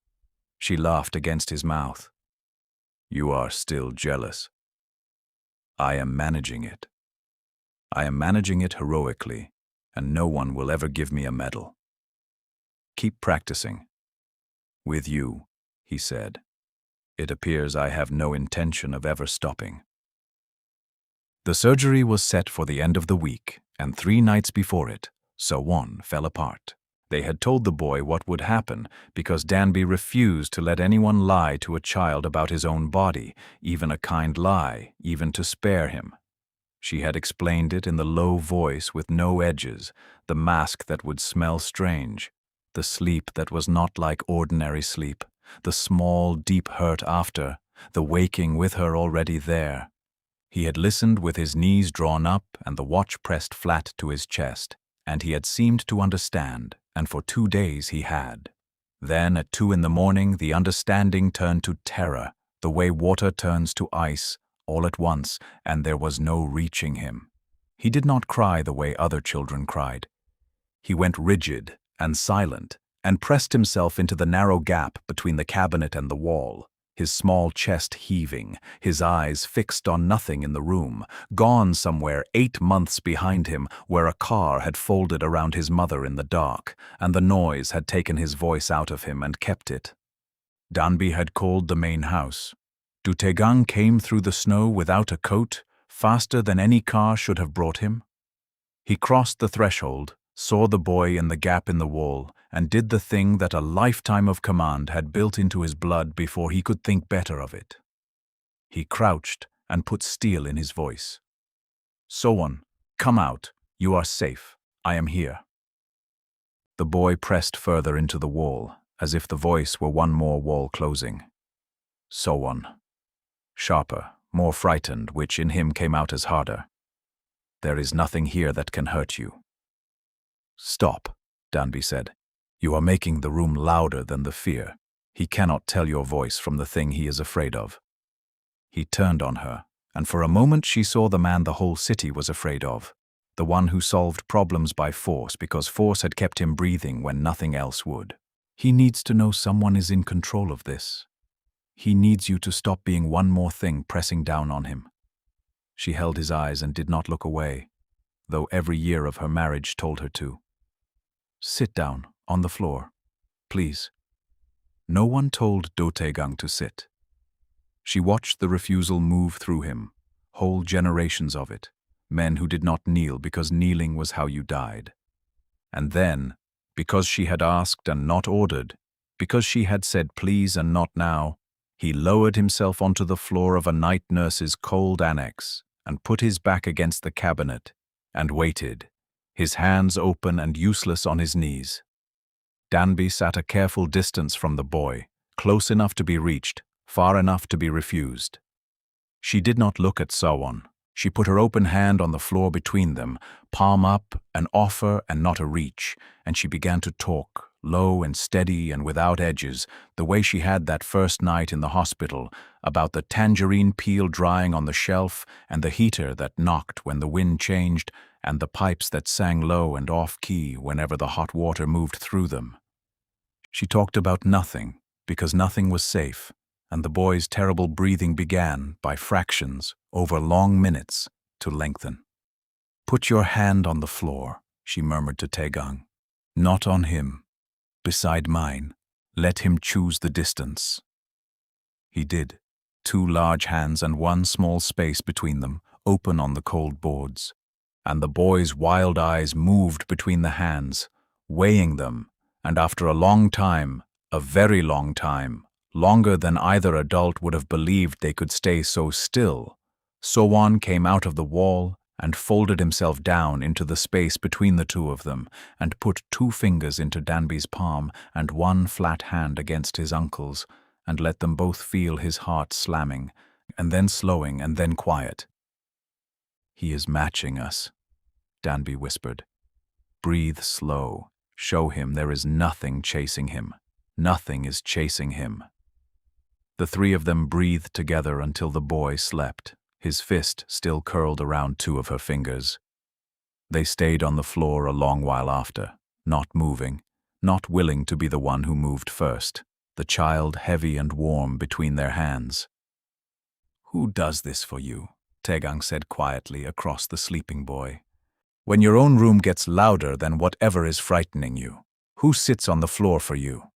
She laughed against his mouth. "You are still jealous." "I am managing it. I am managing it heroically, and no one will ever give me a medal. Keep practicing." "With you," he said. "It appears I have no intention of ever stopping." The surgery was set for the end of the week, and 3 nights before it, So-won fell apart. They had told the boy what would happen because Danby refused to let anyone lie to a child about his own body, even a kind lie, even to spare him. She had explained it in the low voice with no edges, the mask that would smell strange, the sleep that was not like ordinary sleep, the small, deep hurt after, the waking with her already there. He had listened with his knees drawn up and the watch pressed flat to his chest, and he had seemed to understand, and for 2 days he had. Then at 2 in the morning the understanding turned to terror, the way water turns to ice, all at once, and there was no reaching him. He did not cry the way other children cried. He went rigid and silent, and pressed himself into the narrow gap between the cabinet and the wall, his small chest heaving, his eyes fixed on nothing in the room, gone somewhere 8 months behind him where a car had folded around his mother in the dark, and the noise had taken his voice out of him and kept it. Danby had called the main house. Du Taegang came through the snow without a coat, faster than any car should have brought him. He crossed the threshold, saw the boy in the gap in the wall, and did the thing that a lifetime of command had built into his blood before he could think better of it. He crouched and put steel in his voice. "So-won, come out. You are safe. I am here." The boy pressed further into the wall, as if the voice were one more wall closing. "So-won." Sharper, more frightened, which in him came out as harder. "There is nothing here that can hurt you." "Stop," Danby said. "You are making the room louder than the fear. He cannot tell your voice from the thing he is afraid of." He turned on her, and for a moment she saw the man the whole city was afraid of, the one who solved problems by force because force had kept him breathing when nothing else would. He needs to know someone is in control of this. He needs you to stop being one more thing pressing down on him. She held his eyes and did not look away, though every year of her marriage told her to. "Sit down, on the floor, please." No one told Do Taegang to sit. She watched the refusal move through him, whole generations of it, men who did not kneel because kneeling was how you died. And then, because she had asked and not ordered, because she had said please and not now, he lowered himself onto the floor of a night nurse's cold annex and put his back against the cabinet and waited, his hands open and useless on his knees. Danby sat a careful distance from the boy, close enough to be reached, far enough to be refused. She did not look at Sawon. She put her open hand on the floor between them, palm up, an offer and not a reach, and she began to talk, low and steady and without edges, the way she had that first night in the hospital, about the tangerine peel drying on the shelf and the heater that knocked when the wind changed and the pipes that sang low and off-key whenever the hot water moved through them. She talked about nothing, because nothing was safe, and the boy's terrible breathing began, by fractions, over long minutes, to lengthen. "Put your hand on the floor," she murmured to Taegang. "Not on him. Beside mine. Let him choose the distance." He did. 2 large hands and 1 small space between them, open on the cold boards. And the boy's wild eyes moved between the hands, weighing them, and after a long time, a very long time, longer than either adult would have believed they could stay so still, Sowon came out of the wall and folded himself down into the space between the two of them and put 2 fingers into Danby's palm and 1 flat hand against his uncle's and let them both feel his heart slamming, and then slowing and then quiet. "He is matching us," Danby whispered. "Breathe slow. Show him there is nothing chasing him. Nothing is chasing him." The 3 of them breathed together until the boy slept, his fist still curled around 2 of her fingers. They stayed on the floor a long while after, not moving, not willing to be the one who moved first, the child heavy and warm between their hands. "Who does this for you?" Taegang said quietly across the sleeping boy. "When your own room gets louder than whatever is frightening you, who sits on the floor for you?"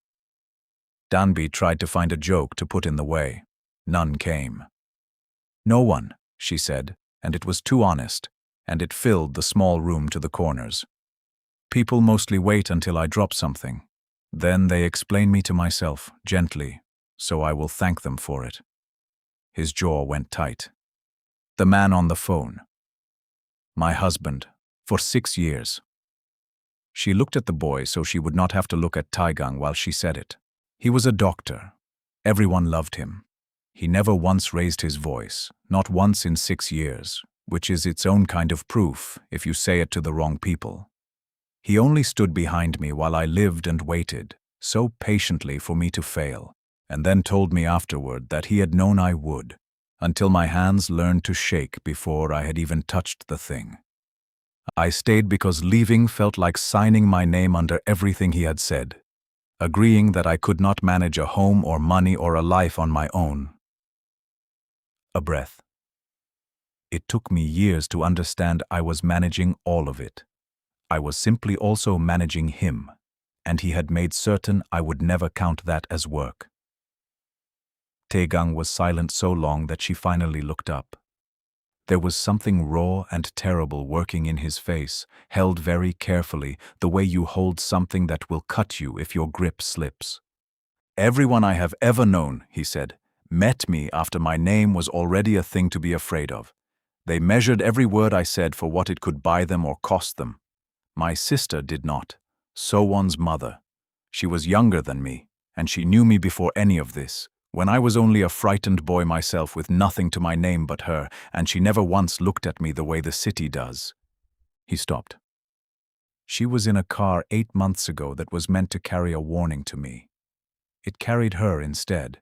Danby tried to find a joke to put in the way. None came. "No one," she said, and it was too honest, and it filled the small room to the corners. "People mostly wait until I drop something. Then they explain me to myself, gently, so I will thank them for it." His jaw went tight. "The man on the phone. My husband, for 6 years." She looked at the boy so she would not have to look at Taegang while she said it. He was a doctor. Everyone loved him. He never once raised his voice, not once in 6 years, which is its own kind of proof if you say it to the wrong people. He only stood behind me while I lived and waited, so patiently for me to fail, and then told me afterward that he had known I would, until my hands learned to shake before I had even touched the thing. I stayed because leaving felt like signing my name under everything he had said, agreeing that I could not manage a home or money or a life on my own. A breath. It took me years to understand I was managing all of it. I was simply also managing him, and he had made certain I would never count that as work. Taegang was silent so long that she finally looked up. There was something raw and terrible working in his face, held very carefully, the way you hold something that will cut you if your grip slips. "Everyone I have ever known," he said, "met me after my name was already a thing to be afraid of. They measured every word I said for what it could buy them or cost them. My sister did not. Sowon's mother. She was younger than me, and she knew me before any of this, when I was only a frightened boy myself with nothing to my name but her, and she never once looked at me the way the city does." He stopped. "She was in a car 8 months ago that was meant to carry a warning to me. It carried her instead.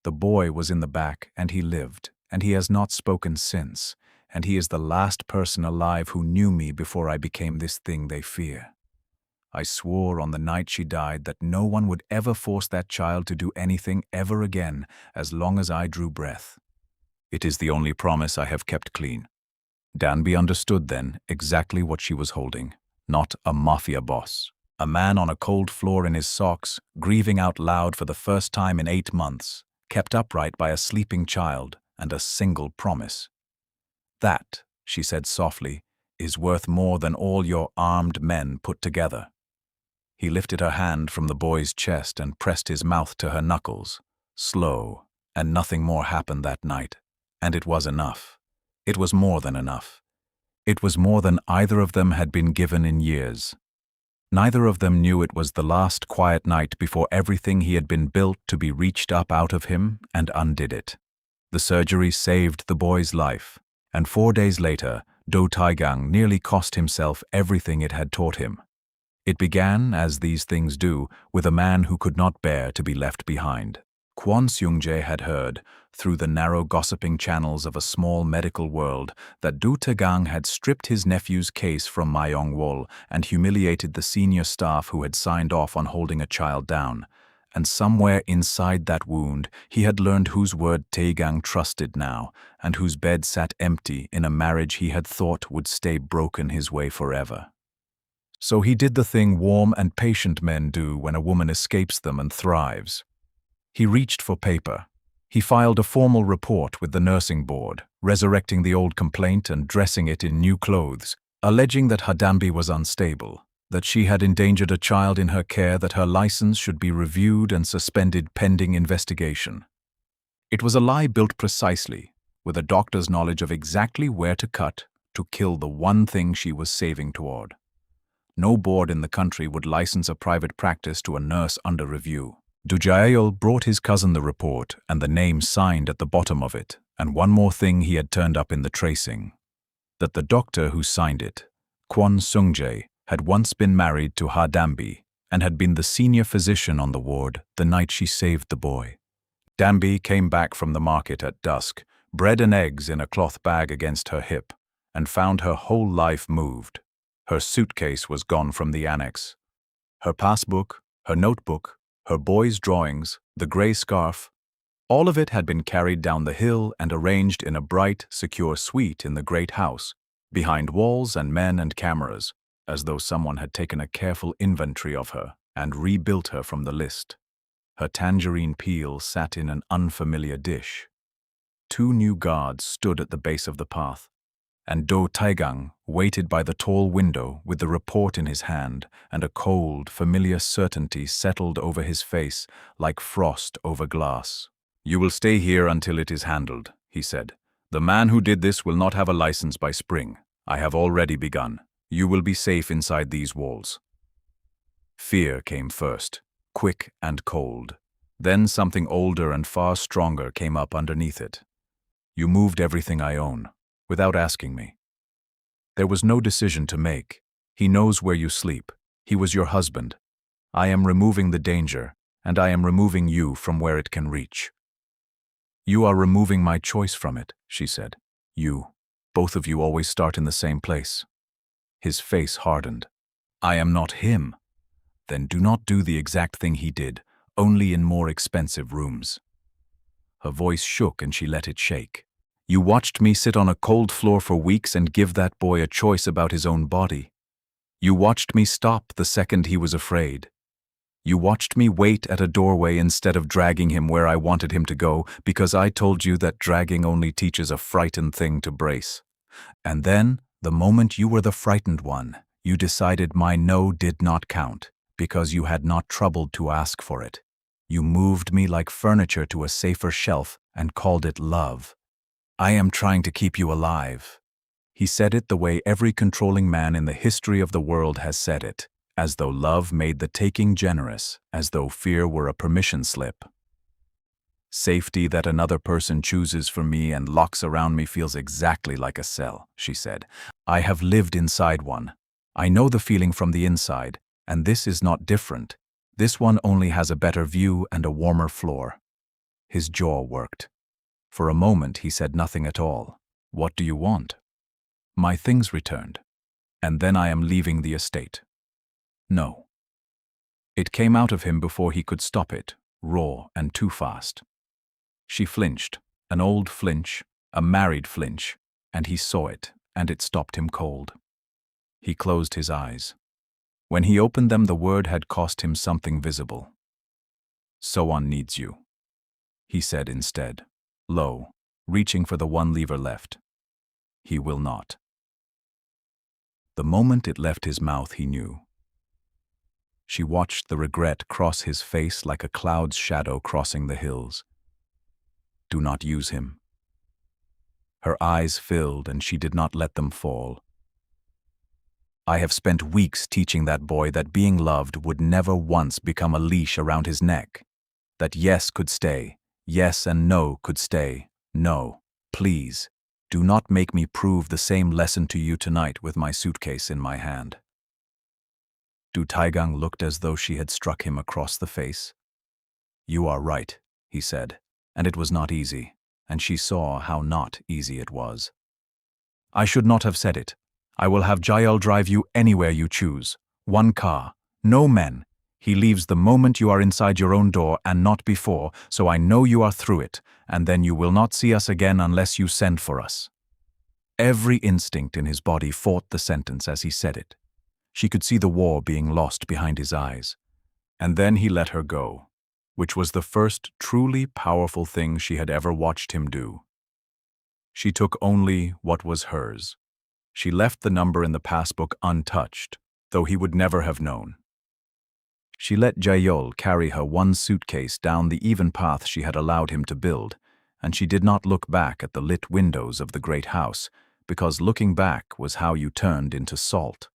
The boy was in the back, and he lived, and he has not spoken since, and he is the last person alive who knew me before I became this thing they fear. I swore on the night she died that no one would ever force that child to do anything ever again as long as I drew breath. It is the only promise I have kept clean." Danby understood then exactly what she was holding. Not a mafia boss. A man on a cold floor in his socks, grieving out loud for the first time in 8 months, kept upright by a sleeping child and a single promise. "That," she said softly, "is worth more than all your armed men put together." He lifted her hand from the boy's chest and pressed his mouth to her knuckles. Slow, and nothing more happened that night. And it was enough. It was more than enough. It was more than either of them had been given in years. Neither of them knew it was the last quiet night before everything he had been built to be reached up out of him and undid it. The surgery saved the boy's life, and 4 days later, Do Taigang nearly cost himself everything it had taught him. It began, as these things do, with a man who could not bear to be left behind. Kwon Seung-jae had heard, through the narrow gossiping channels of a small medical world, that Do Taegang had stripped his nephew's case from Myong-wol and humiliated the senior staff who had signed off on holding a child down. And somewhere inside that wound, he had learned whose word Taegang trusted now, and whose bed sat empty in a marriage he had thought would stay broken his way forever. So he did the thing warm and patient men do when a woman escapes them and thrives. He reached for paper. He filed a formal report with the nursing board, resurrecting the old complaint and dressing it in new clothes, alleging that Hadanbi was unstable, that she had endangered a child in her care, that her license should be reviewed and suspended pending investigation. It was a lie built precisely, with a doctor's knowledge of exactly where to cut to kill the one thing she was saving toward. No board in the country would license a private practice to a nurse under review. Do Jaeol brought his cousin the report and the name signed at the bottom of it, and one more thing he had turned up in the tracing. That the doctor who signed it, Kwon Seung-jae, had once been married to Ha Dambi and had been the senior physician on the ward the night she saved the boy. Dambi came back from the market at dusk, bread and eggs in a cloth bag against her hip, and found her whole life moved. Her suitcase was gone from the annex. Her passbook, her notebook, her boy's drawings, the gray scarf, all of it had been carried down the hill and arranged in a bright, secure suite in the great house, behind walls and men and cameras, as though someone had taken a careful inventory of her and rebuilt her from the list. Her tangerine peel sat in an unfamiliar dish. 2 new guards stood at the base of the path, and Do Taegang waited by the tall window with the report in his hand, and a cold, familiar certainty settled over his face like frost over glass. "You will stay here until it is handled," he said. "The man who did this will not have a license by spring. I have already begun. You will be safe inside these walls." Fear came first, quick and cold. Then something older and far stronger came up underneath it. "You moved everything I own, without asking me. There was no decision to make. He knows where you sleep. He was your husband. I am removing the danger, and I am removing you from where it can reach." "You are removing my choice from it," she said. Both of you always start in the same place." His face hardened. "I am not him." "Then do not do the exact thing he did, only in more expensive rooms." Her voice shook and she let it shake. "You watched me sit on a cold floor for weeks and give that boy a choice about his own body. You watched me stop the second he was afraid. You watched me wait at a doorway instead of dragging him where I wanted him to go, because I told you that dragging only teaches a frightened thing to brace. And then, the moment you were the frightened one, you decided my no did not count, because you had not troubled to ask for it. You moved me like furniture to a safer shelf and called it love. I am trying to keep you alive." He said it the way every controlling man in the history of the world has said it, as though love made the taking generous, as though fear were a permission slip. "Safety that another person chooses for me and locks around me feels exactly like a cell," she said. "I have lived inside one. I know the feeling from the inside, and this is not different. This one only has a better view and a warmer floor." His jaw worked. For a moment he said nothing at all. "What do you want?" "My things returned. And then I am leaving the estate." "No." It came out of him before he could stop it, raw and too fast. She flinched, an old flinch, a married flinch, and he saw it, and it stopped him cold. He closed his eyes. When he opened them, the word had cost him something visible. "Someone needs you," he said instead, low, reaching for the one lever left. "He will not." The moment it left his mouth, he knew. She watched the regret cross his face like a cloud's shadow crossing the hills. "Do not use him." Her eyes filled and she did not let them fall. "I have spent weeks teaching that boy that being loved would never once become a leash around his neck. That yes could stay, yes and no could stay, No, please, do not make me prove the same lesson to you tonight with my suitcase in my hand. Du Taigang looked as though she had struck him across the face. You are right, he said, and it was not easy, and she saw how not easy it was. I should not have said it. I will have Jael drive you anywhere you choose. One car, no men. He leaves the moment you are inside your own door and not before, so I know you are through it, and then you will not see us again unless you send for us. Every instinct in his body fought the sentence as he said it. She could see the war being lost behind his eyes. And then he let her go, which was the first truly powerful thing she had ever watched him do. She took only what was hers. She left the number in the passbook untouched, though he would never have known. She let Jael carry her one suitcase down the even path she had allowed him to build, and she did not look back at the lit windows of the great house, because looking back was how you turned into salt.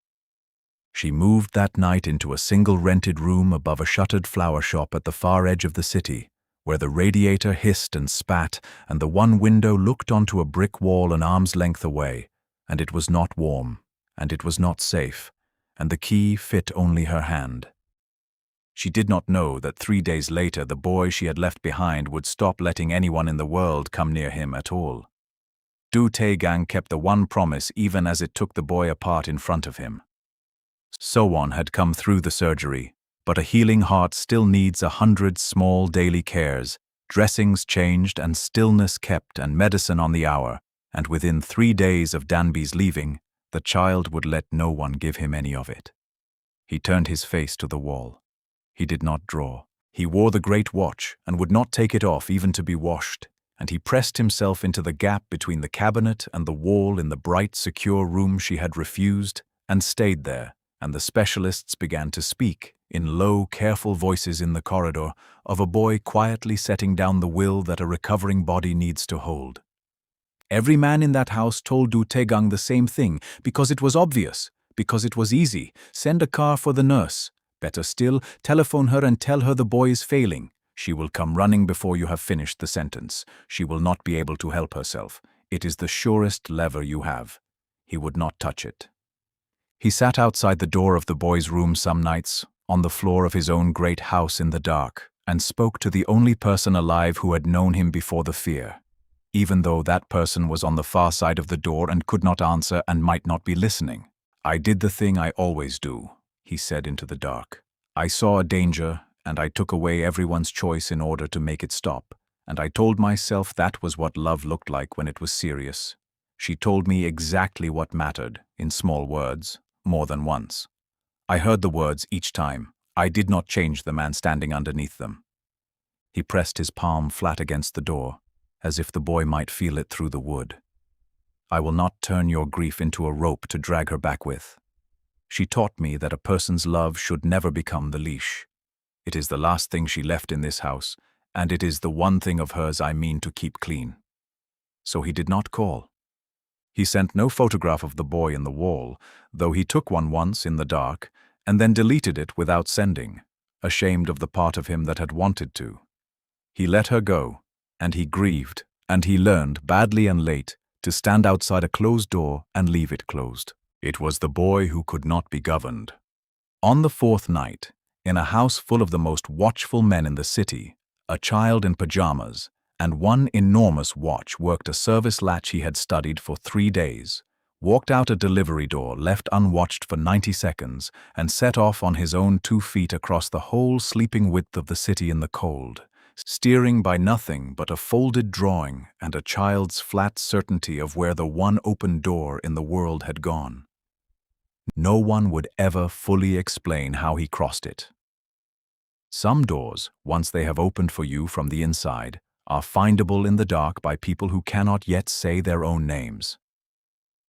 She moved that night into a single rented room above a shuttered flower shop at the far edge of the city, where the radiator hissed and spat and the one window looked onto a brick wall an arm's length away, and it was not warm, and it was not safe, and the key fit only her hand. She did not know that 3 days later the boy she had left behind would stop letting anyone in the world come near him at all. Du Taigang kept the one promise even as it took the boy apart in front of him. So-on had come through the surgery, but a healing heart still needs 100 small daily cares, dressings changed and stillness kept and medicine on the hour, and within 3 days of Danby's leaving, the child would let no one give him any of it. He turned his face to the wall. He did not draw. He wore the great watch and would not take it off even to be washed, and he pressed himself into the gap between the cabinet and the wall in the bright, secure room she had refused, and stayed there, and the specialists began to speak, in low, careful voices in the corridor, of a boy quietly setting down the will that a recovering body needs to hold. Every man in that house told Du Taigang the same thing, because it was obvious, because it was easy. Send a car for the nurse. Better still, telephone her and tell her the boy is failing. She will come running before you have finished the sentence. She will not be able to help herself. It is the surest lever you have. He would not touch it. He sat outside the door of the boy's room some nights, on the floor of his own great house in the dark, and spoke to the only person alive who had known him before the fear, even though that person was on the far side of the door and could not answer and might not be listening. I did the thing I always do, he said into the dark. I saw a danger, and I took away everyone's choice in order to make it stop, and I told myself that was what love looked like when it was serious. She told me exactly what mattered, in small words, more than once. I heard the words each time. I did not change the man standing underneath them. He pressed his palm flat against the door, as if the boy might feel it through the wood. I will not turn your grief into a rope to drag her back with. She taught me that a person's love should never become the leash. It is the last thing she left in this house, and it is the one thing of hers I mean to keep clean. So he did not call. He sent no photograph of the boy in the wall, though he took one once in the dark, and then deleted it without sending, ashamed of the part of him that had wanted to. He let her go, and he grieved, and he learned, badly and late, to stand outside a closed door and leave it closed. It was the boy who could not be governed. On the 4th night, in a house full of the most watchful men in the city, a child in pajamas and one enormous watch worked a service latch he had studied for 3 days, walked out a delivery door left unwatched for 90 seconds, and set off on his own 2 feet across the whole sleeping width of the city in the cold, steering by nothing but a folded drawing and a child's flat certainty of where the one open door in the world had gone. No one would ever fully explain how he crossed it. Some doors, once they have opened for you from the inside, are findable in the dark by people who cannot yet say their own names.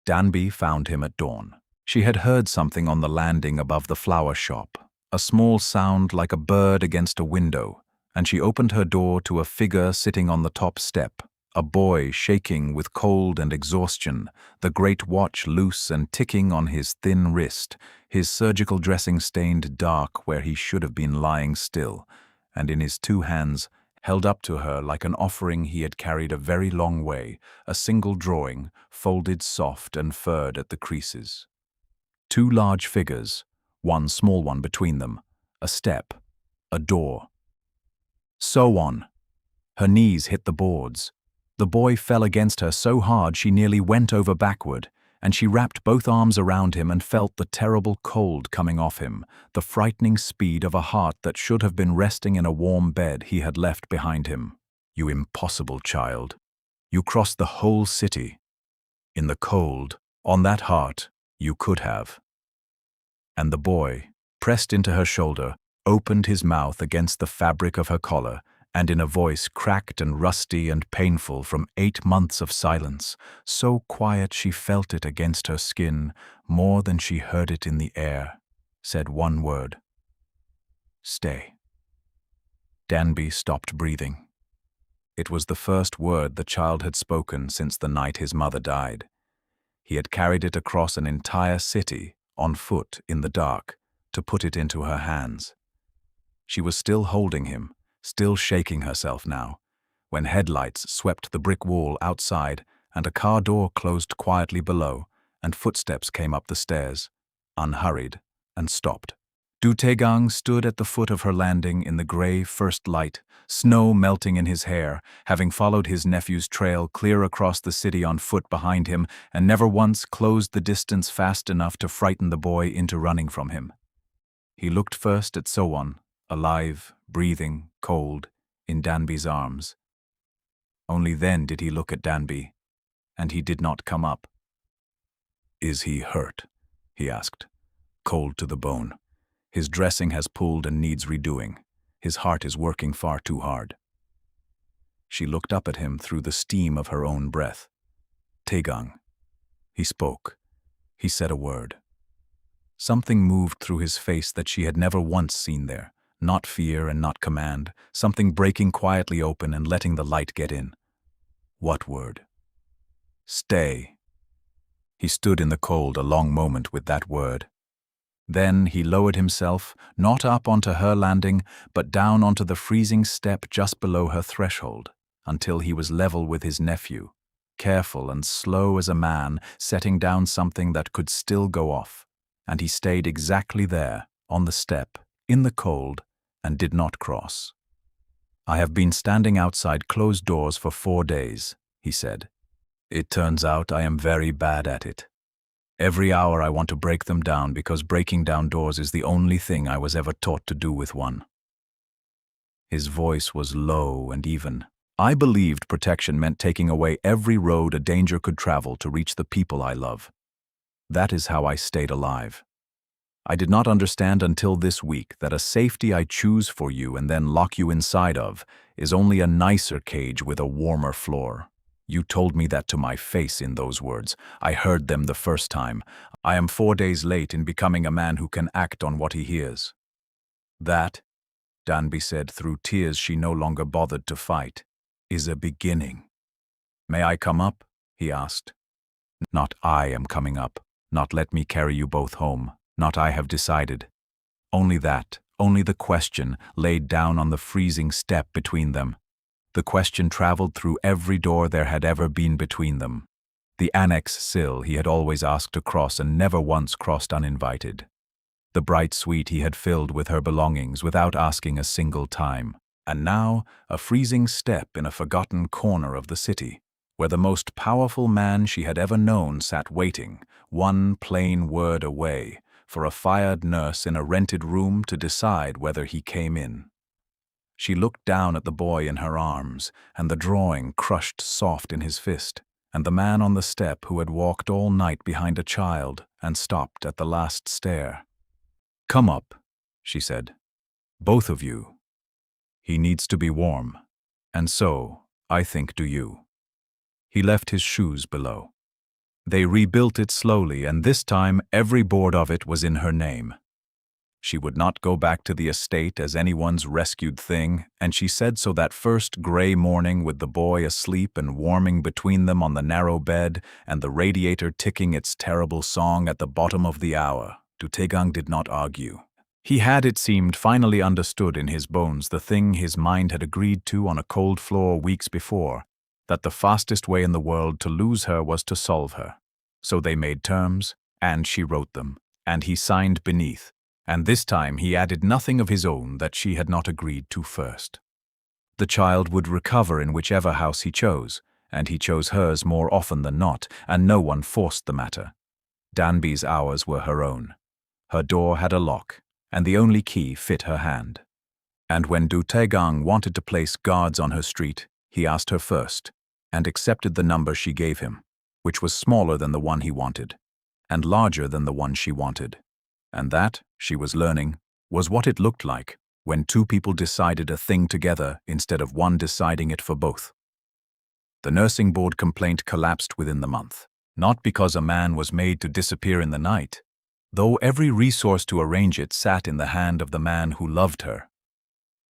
Danby found him at dawn. She had heard something on the landing above the flower shop, a small sound like a bird against a window, and she opened her door to a figure sitting on the top step, a boy shaking with cold and exhaustion, the great watch loose and ticking on his thin wrist, his surgical dressing stained dark where he should have been lying still, and in his 2 hands held up to her like an offering he had carried a very long way, a single drawing, folded soft and furred at the creases. Two large figures, one small one between them, a step, a door. So on. Her knees hit the boards. The boy fell against her so hard she nearly went over backward, and she wrapped both arms around him and felt the terrible cold coming off him, the frightening speed of a heart that should have been resting in a warm bed he had left behind him. You impossible child. You crossed the whole city. In the cold, on that heart, you could have. And the boy, pressed into her shoulder, opened his mouth against the fabric of her collar, and in a voice cracked and rusty and painful from 8 months of silence, so quiet she felt it against her skin more than she heard it in the air, said one word. Stay. Danby stopped breathing. It was the first word the child had spoken since the night his mother died. He had carried it across an entire city, on foot, in the dark, to put it into her hands. She was still holding him, still shaking herself now, when headlights swept the brick wall outside and a car door closed quietly below, and footsteps came up the stairs, unhurried, and stopped. Du Taegang stood at the foot of her landing in the grey first light, snow melting in his hair, having followed his nephew's trail clear across the city on foot behind him, and never once closed the distance fast enough to frighten the boy into running from him. He looked first at So-won, alive, breathing, cold, in Danby's arms. Only then did he look at Danby, and he did not come up. Is he hurt? He asked, cold to the bone. His dressing has pulled and needs redoing. His heart is working far too hard. She looked up at him through the steam of her own breath. Taegang. He spoke. He said a word. Something moved through his face that she had never once seen there. Not fear and not command, something breaking quietly open and letting the light get in. What word? Stay. He stood in the cold a long moment with that word. Then he lowered himself, not up onto her landing, but down onto the freezing step just below her threshold, until he was level with his nephew, careful and slow as a man, setting down something that could still go off. And he stayed exactly there, on the step, in the cold, and did not cross. I have been standing outside closed doors for 4 days, he said. It turns out I am very bad at it. Every hour I want to break them down because breaking down doors is the only thing I was ever taught to do with one. His voice was low and even. I believed protection meant taking away every road a danger could travel to reach the people I love. That is how I stayed alive. I did not understand until this week that a safety I choose for you and then lock you inside of is only a nicer cage with a warmer floor. You told me that to my face in those words. I heard them the first time. I am 4 days late in becoming a man who can act on what he hears. That, Danby said through tears she no longer bothered to fight, is a beginning. May I come up? He asked. Not I am coming up. Not let me carry you both home. Not I have decided. Only that, only the question laid down on the freezing step between them. The question traveled through every door there had ever been between them. The annex sill he had always asked to cross and never once crossed uninvited. The bright suite he had filled with her belongings without asking a single time. And now, a freezing step in a forgotten corner of the city, where the most powerful man she had ever known sat waiting, one plain word away, for a fired nurse in a rented room to decide whether he came in. She looked down at the boy in her arms, and the drawing crushed soft in his fist, and the man on the step who had walked all night behind a child and stopped at the last stair. Come up, she said. Both of you. He needs to be warm, and so, I think, do you. He left his shoes below. They rebuilt it slowly, and this time every board of it was in her name. She would not go back to the estate as anyone's rescued thing, and she said so that first gray morning with the boy asleep and warming between them on the narrow bed and the radiator ticking its terrible song at the bottom of the hour. Du Taegang did not argue. He had, it seemed, finally understood in his bones the thing his mind had agreed to on a cold floor weeks before, that the fastest way in the world to lose her was to solve her. So they made terms, and she wrote them, and he signed beneath, and this time he added nothing of his own that she had not agreed to first. The child would recover in whichever house he chose, and he chose hers more often than not, and no one forced the matter. Danby's hours were her own. Her door had a lock, and the only key fit her hand. And when Du Taegang wanted to place guards on her street, he asked her first, and accepted the number she gave him, which was smaller than the one he wanted, and larger than the one she wanted. And that, she was learning, was what it looked like when two people decided a thing together instead of one deciding it for both. The nursing board complaint collapsed within the month, not because a man was made to disappear in the night, though every resource to arrange it sat in the hand of the man who loved her.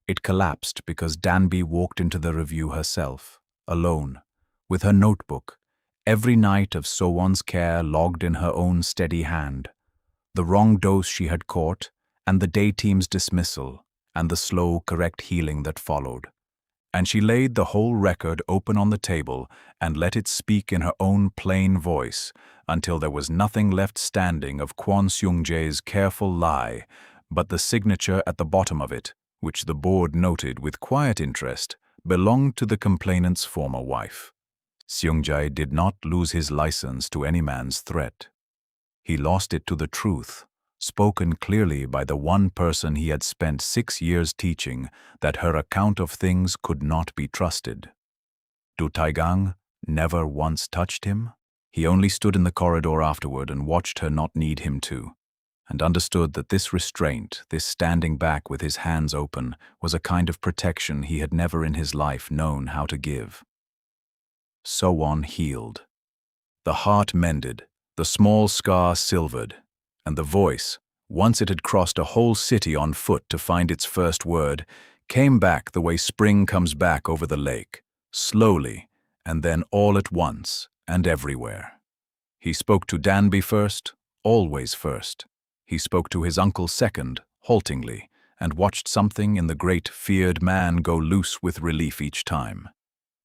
It collapsed because Danby walked into the review herself, alone, with her notebook, every night of So-won's care logged in her own steady hand, the wrong dose she had caught, and the day team's dismissal, and the slow, correct healing that followed. And she laid the whole record open on the table and let it speak in her own plain voice until there was nothing left standing of Kwon Seung-jae's careful lie but the signature at the bottom of it, which the board noted with quiet interest, belonged to the complainant's former wife. Seung-jae did not lose his license to any man's threat. He lost it to the truth, spoken clearly by the one person he had spent 6 years teaching that her account of things could not be trusted. Du Taegang never once touched him. He only stood in the corridor afterward and watched her not need him to, and understood that this restraint, this standing back with his hands open, was a kind of protection he had never in his life known how to give. So-won healed. The heart mended, the small scar silvered, and the voice, once it had crossed a whole city on foot to find its first word, came back the way spring comes back over the lake, slowly, and then all at once, and everywhere. He spoke to Danby first, always first. He spoke to his uncle second, haltingly, and watched something in the great feared man go loose with relief each time.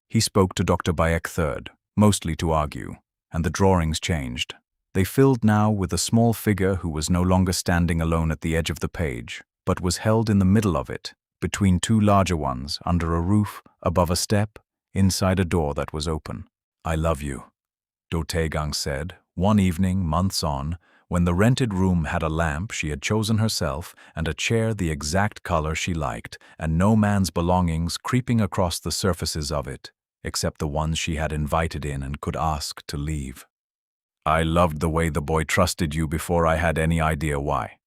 He spoke to Dr. Bayek third, mostly to argue, and the drawings changed. They filled now with a small figure who was no longer standing alone at the edge of the page, but was held in the middle of it, between two larger ones, under a roof, above a step, inside a door that was open. "I love you," Do Taegang said, one evening, months on, when the rented room had a lamp she had chosen herself and a chair the exact color she liked, and no man's belongings creeping across the surfaces of it, except the ones she had invited in and could ask to leave. "I loved the way the boy trusted you before I had any idea why.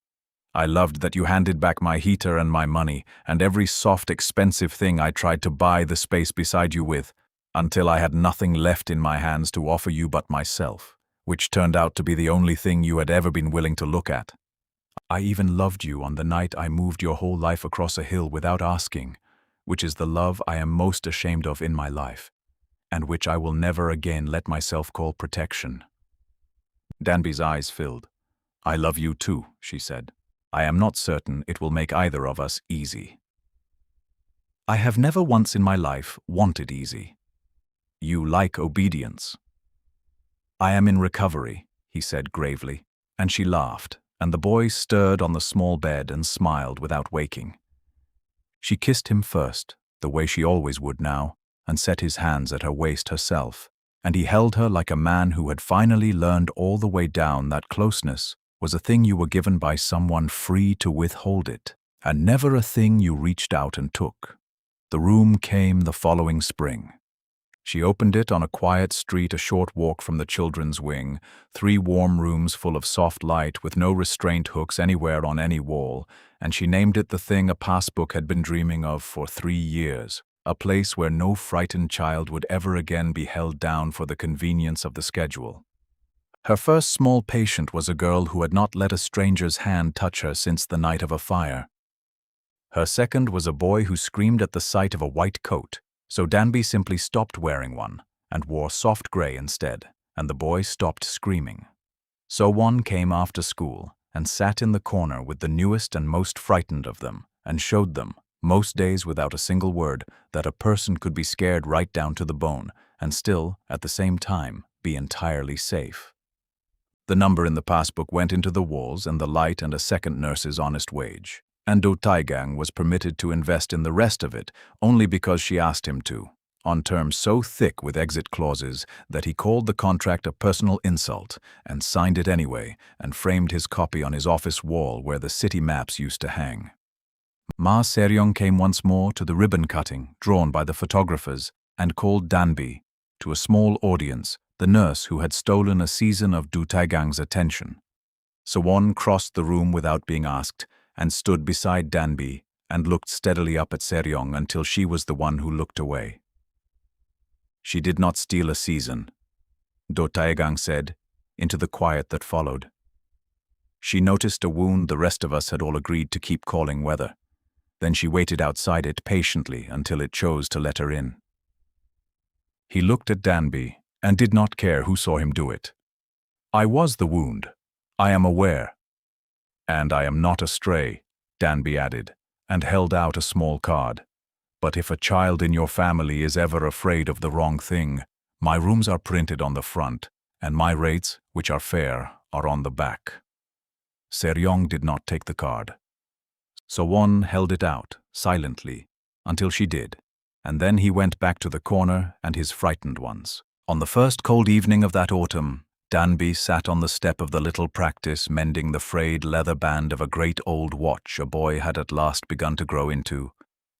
I loved that you handed back my heater and my money and every soft, expensive thing I tried to buy the space beside you with, until I had nothing left in my hands to offer you but myself, which turned out to be the only thing you had ever been willing to look at. I even loved you on the night I moved your whole life across a hill without asking, which is the love I am most ashamed of in my life, and which I will never again let myself call protection." Danby's eyes filled. "I love you too," she said. "I am not certain it will make either of us easy. I have never once in my life wanted easy. You like obedience." "I am in recovery," he said gravely, and she laughed, and the boy stirred on the small bed and smiled without waking. She kissed him first, the way she always would now, and set his hands at her waist herself, and he held her like a man who had finally learned all the way down that closeness was a thing you were given by someone free to withhold it, and never a thing you reached out and took. The room came the following spring. She opened it on a quiet street a short walk from the children's wing, 3 warm rooms full of soft light with no restraint hooks anywhere on any wall, and she named it the thing a passbook had been dreaming of for 3 years, a place where no frightened child would ever again be held down for the convenience of the schedule. Her first small patient was a girl who had not let a stranger's hand touch her since the night of a fire. Her second was a boy who screamed at the sight of a white coat, so Danby simply stopped wearing one and wore soft gray instead, and the boy stopped screaming. So one came after school, and sat in the corner with the newest and most frightened of them, and showed them, most days without a single word, that a person could be scared right down to the bone, and still, at the same time, be entirely safe. The number in the passbook went into the walls and the light and a second nurse's honest wage, and Do Taigang was permitted to invest in the rest of it only because she asked him to, on terms so thick with exit clauses that he called the contract a personal insult and signed it anyway and framed his copy on his office wall where the city maps used to hang. Ma Seryong came once more to the ribbon cutting drawn by the photographers and called Danbi, to a small audience, the nurse who had stolen a season of Du Taigang's attention. Sewon crossed the room without being asked and stood beside Danbi and looked steadily up at Seryong until she was the one who looked away. She did not steal a season, Do Taigang said, into the quiet that followed. She noticed a wound the rest of us had all agreed to keep calling weather. Then she waited outside it patiently until it chose to let her in. He looked at Danbi and did not care who saw him do it. I was the wound. I am aware. And I am not astray, Danbi added, and held out a small card. But if a child in your family is ever afraid of the wrong thing, my rooms are printed on the front, and my rates, which are fair, are on the back. Seryong did not take the card. Sewon held it out, silently, until she did, and then he went back to the corner and his frightened ones. On the first cold evening of that autumn, Danbi sat on the step of the little practice mending the frayed leather band of a great old watch a boy had at last begun to grow into,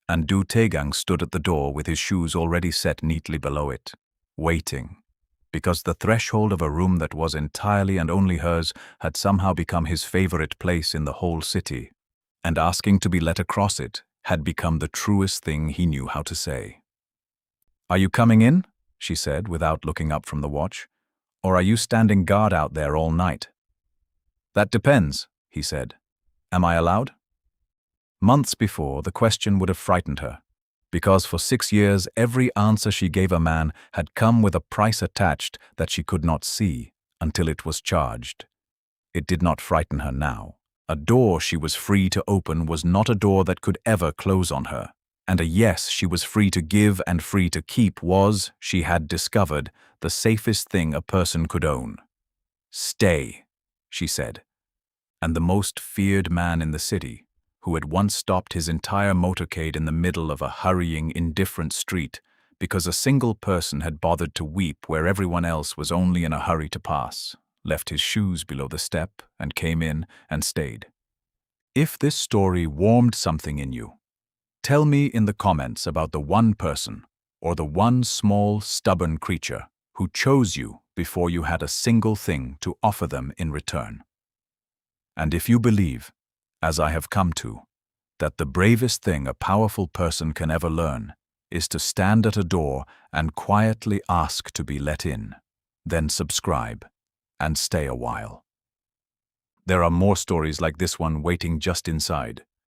and Du Taegang stood at the door with his shoes already set neatly below it, waiting, because the threshold of a room that was entirely and only hers had somehow become his favorite place in the whole city, and asking to be let across it had become the truest thing he knew how to say. Are you coming in? She said, without looking up from the watch. Or are you standing guard out there all night? That depends, he said. Am I allowed? Months before, the question would have frightened her, because for 6 years every answer she gave a man had come with a price attached that she could not see until it was charged. It did not frighten her now. A door she was free to open was not a door that could ever close on her, and a yes she was free to give and free to keep was, she had discovered, the safest thing a person could own. Stay, she said, and the most feared man in the city, who had once stopped his entire motorcade in the middle of a hurrying, indifferent street because a single person had bothered to weep where everyone else was only in a hurry to pass, left his shoes below the step and came in and stayed. If this story warmed something in you, tell me in the comments about the one person or the one small, stubborn creature who chose you before you had a single thing to offer them in return. And if you believe, as I have come to, that the bravest thing a powerful person can ever learn is to stand at a door and quietly ask to be let in, then subscribe and stay a while. There are more stories like this one waiting just inside.